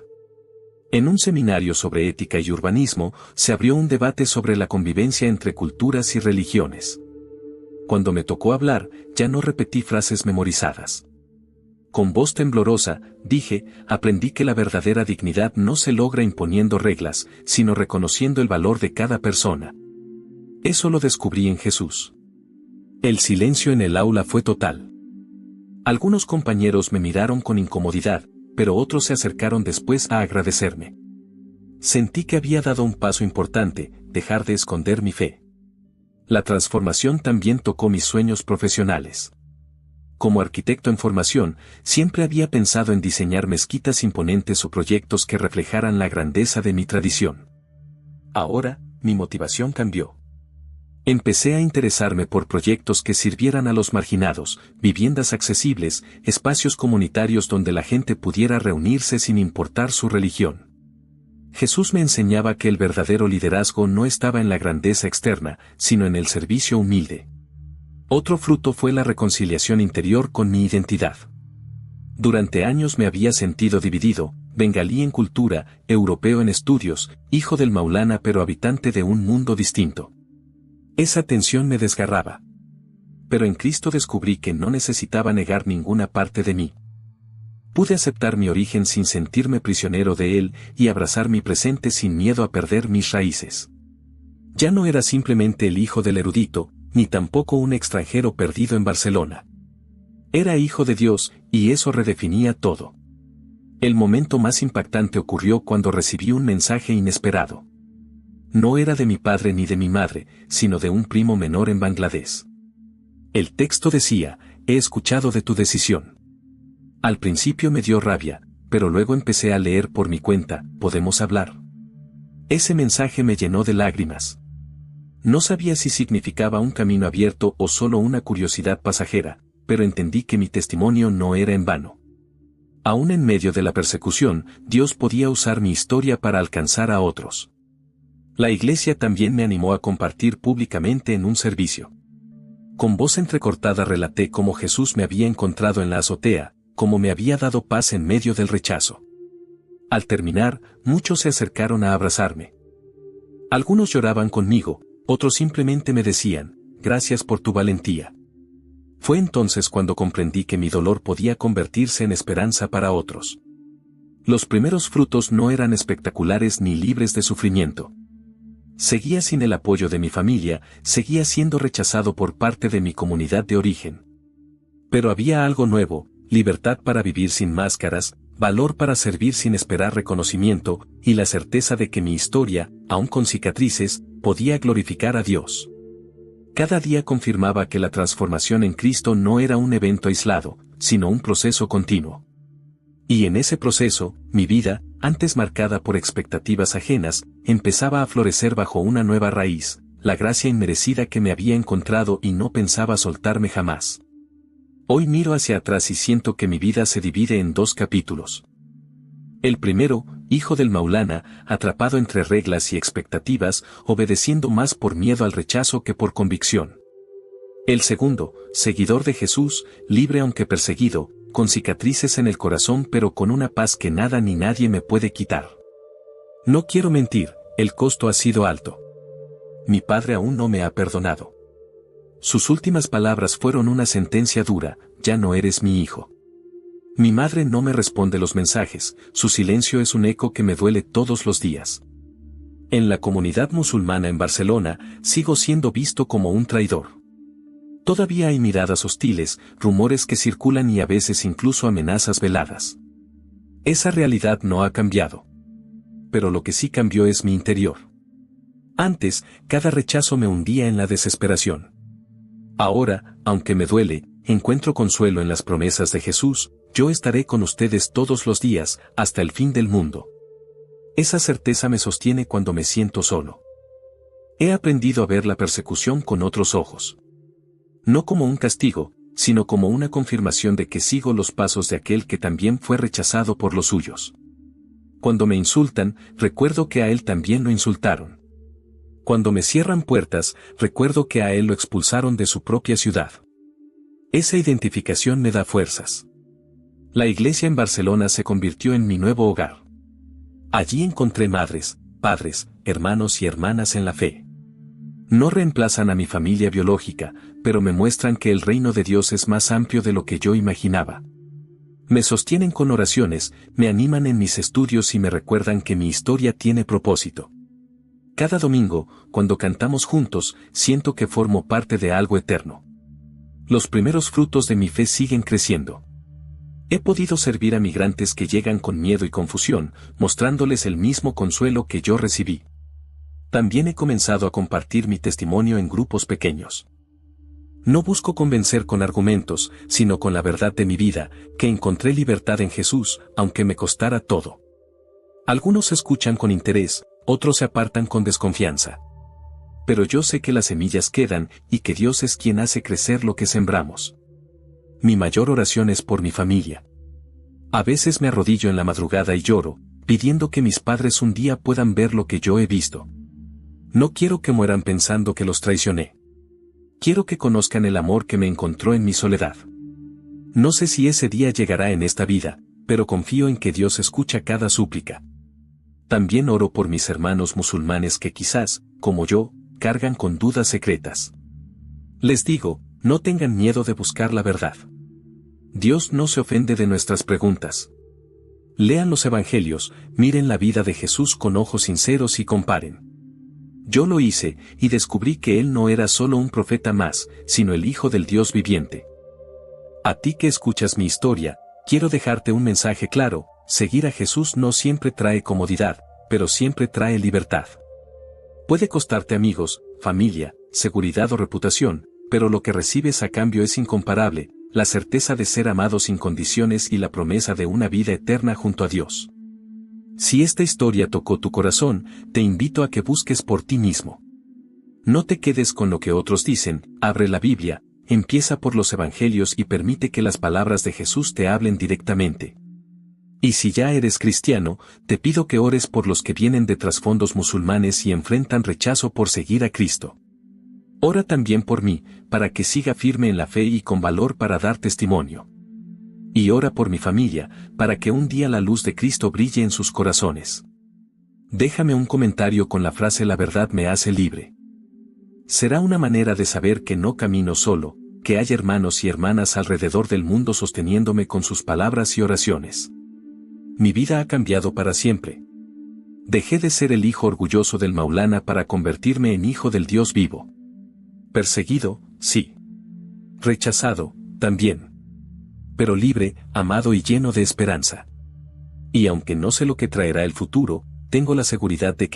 En un seminario sobre ética y urbanismo, se abrió un debate sobre la convivencia entre culturas y religiones. Cuando me tocó hablar, ya no repetí frases memorizadas. Con voz temblorosa, dije: aprendí que la verdadera dignidad no se logra imponiendo reglas, sino reconociendo el valor de cada persona. Eso lo descubrí en Jesús. El silencio en el aula fue total. Algunos compañeros me miraron con incomodidad, pero otros se acercaron después a agradecerme. Sentí que había dado un paso importante: dejar de esconder mi fe. La transformación también tocó mis sueños profesionales. Como arquitecto en formación, siempre había pensado en diseñar mezquitas imponentes o proyectos que reflejaran la grandeza de mi tradición. Ahora, mi motivación cambió. Empecé a interesarme por proyectos que sirvieran a los marginados, viviendas accesibles, espacios comunitarios donde la gente pudiera reunirse sin importar su religión. Jesús me enseñaba que el verdadero liderazgo no estaba en la grandeza externa, sino en el servicio humilde. Otro fruto fue la reconciliación interior con mi identidad. Durante años me había sentido dividido: bengalí en cultura, europeo en estudios, hijo del Maulana pero habitante de un mundo distinto. Esa tensión me desgarraba. Pero en Cristo descubrí que no necesitaba negar ninguna parte de mí. Pude aceptar mi origen sin sentirme prisionero de él y abrazar mi presente sin miedo a perder mis raíces. Ya no era simplemente el hijo del erudito, ni tampoco un extranjero perdido en Barcelona. Era hijo de Dios, y eso redefinía todo. El momento más impactante ocurrió cuando recibí un mensaje inesperado. No era de mi padre ni de mi madre, sino de un primo menor en Bangladesh. El texto decía: he escuchado de tu decisión. Al principio me dio rabia, pero luego empecé a leer por mi cuenta: ¿podemos hablar? Ese mensaje me llenó de lágrimas. No sabía si significaba un camino abierto o solo una curiosidad pasajera, pero entendí que mi testimonio no era en vano. Aún en medio de la persecución, Dios podía usar mi historia para alcanzar a otros. La iglesia también me animó a compartir públicamente en un servicio. Con voz entrecortada relaté cómo Jesús me había encontrado en la azotea, cómo me había dado paz en medio del rechazo. Al terminar, muchos se acercaron a abrazarme. Algunos lloraban conmigo, otros simplemente me decían: gracias por tu valentía. Fue entonces cuando comprendí que mi dolor podía convertirse en esperanza para otros. Los primeros frutos no eran espectaculares ni libres de sufrimiento. Seguía sin el apoyo de mi familia, seguía siendo rechazado por parte de mi comunidad de origen. Pero había algo nuevo: libertad para vivir sin máscaras, valor para servir sin esperar reconocimiento, y la certeza de que mi historia, aun con cicatrices, podía glorificar a Dios. Cada día confirmaba que la transformación en Cristo no era un evento aislado, sino un proceso continuo. Y en ese proceso, mi vida, antes marcada por expectativas ajenas, empezaba a florecer bajo una nueva raíz: la gracia inmerecida que me había encontrado y no pensaba soltarme jamás. Hoy miro hacia atrás y siento que mi vida se divide en dos capítulos. El primero: hijo del Maulana, atrapado entre reglas y expectativas, obedeciendo más por miedo al rechazo que por convicción. El segundo: seguidor de Jesús, libre aunque perseguido, con cicatrices en el corazón pero con una paz que nada ni nadie me puede quitar. No quiero mentir, el costo ha sido alto. Mi padre aún no me ha perdonado. Sus últimas palabras fueron una sentencia dura: ya no eres mi hijo. Mi madre no me responde los mensajes, su silencio es un eco que me duele todos los días. En la comunidad musulmana en Barcelona, sigo siendo visto como un traidor. Todavía hay miradas hostiles, rumores que circulan y a veces incluso amenazas veladas. Esa realidad no ha cambiado. Pero lo que sí cambió es mi interior. Antes, cada rechazo me hundía en la desesperación. Ahora, aunque me duele, encuentro consuelo en las promesas de Jesús: yo estaré con ustedes todos los días, hasta el fin del mundo. Esa certeza me sostiene cuando me siento solo. He aprendido a ver la persecución con otros ojos. No como un castigo, sino como una confirmación de que sigo los pasos de aquel que también fue rechazado por los suyos. Cuando me insultan, recuerdo que a él también lo insultaron. Cuando me cierran puertas, recuerdo que a él lo expulsaron de su propia ciudad. Esa identificación me da fuerzas. La iglesia en Barcelona se convirtió en mi nuevo hogar. Allí encontré madres, padres, hermanos y hermanas en la fe. No reemplazan a mi familia biológica, pero me muestran que el reino de Dios es más amplio de lo que yo imaginaba. Me sostienen con oraciones, me animan en mis estudios y me recuerdan que mi historia tiene propósito. Cada domingo, cuando cantamos juntos, siento que formo parte de algo eterno. Los primeros frutos de mi fe siguen creciendo. He podido servir a migrantes que llegan con miedo y confusión, mostrándoles el mismo consuelo que yo recibí. También he comenzado a compartir mi testimonio en grupos pequeños. No busco convencer con argumentos, sino con la verdad de mi vida, que encontré libertad en Jesús, aunque me costara todo. Algunos escuchan con interés, otros se apartan con desconfianza. Pero yo sé que las semillas quedan y que Dios es quien hace crecer lo que sembramos. Mi mayor oración es por mi familia. A veces me arrodillo en la madrugada y lloro, pidiendo que mis padres un día puedan ver lo que yo he visto. No quiero que mueran pensando que los traicioné. Quiero que conozcan el amor que me encontró en mi soledad. No sé si ese día llegará en esta vida, pero confío en que Dios escucha cada súplica. También oro por mis hermanos musulmanes que quizás, como yo, cargan con dudas secretas. Les digo, no tengan miedo de buscar la verdad. Dios no se ofende de nuestras preguntas. Lean los evangelios, miren la vida de Jesús con ojos sinceros y comparen. Yo lo hice, y descubrí que Él no era solo un profeta más, sino el Hijo del Dios viviente. A ti que escuchas mi historia, quiero dejarte un mensaje claro: seguir a Jesús no siempre trae comodidad, pero siempre trae libertad. Puede costarte amigos, familia, seguridad o reputación, pero lo que recibes a cambio es incomparable: la certeza de ser amado sin condiciones y la promesa de una vida eterna junto a Dios. Si esta historia tocó tu corazón, te invito a que busques por ti mismo. No te quedes con lo que otros dicen, abre la Biblia, empieza por los evangelios y permite que las palabras de Jesús te hablen directamente. Y si ya eres cristiano, te pido que ores por los que vienen de trasfondos musulmanes y enfrentan rechazo por seguir a Cristo. Ora también por mí, para que siga firme en la fe y con valor para dar testimonio. Y ora por mi familia, para que un día la luz de Cristo brille en sus corazones. Déjame un comentario con la frase: la verdad me hace libre. Será una manera de saber que no camino solo, que hay hermanos y hermanas alrededor del mundo sosteniéndome con sus palabras y oraciones. Mi vida ha cambiado para siempre. Dejé de ser el hijo orgulloso del Maulana para convertirme en hijo del Dios vivo. Perseguido, sí. Rechazado, también. Pero libre, amado y lleno de esperanza. Y aunque no sé lo que traerá el futuro, tengo la seguridad de que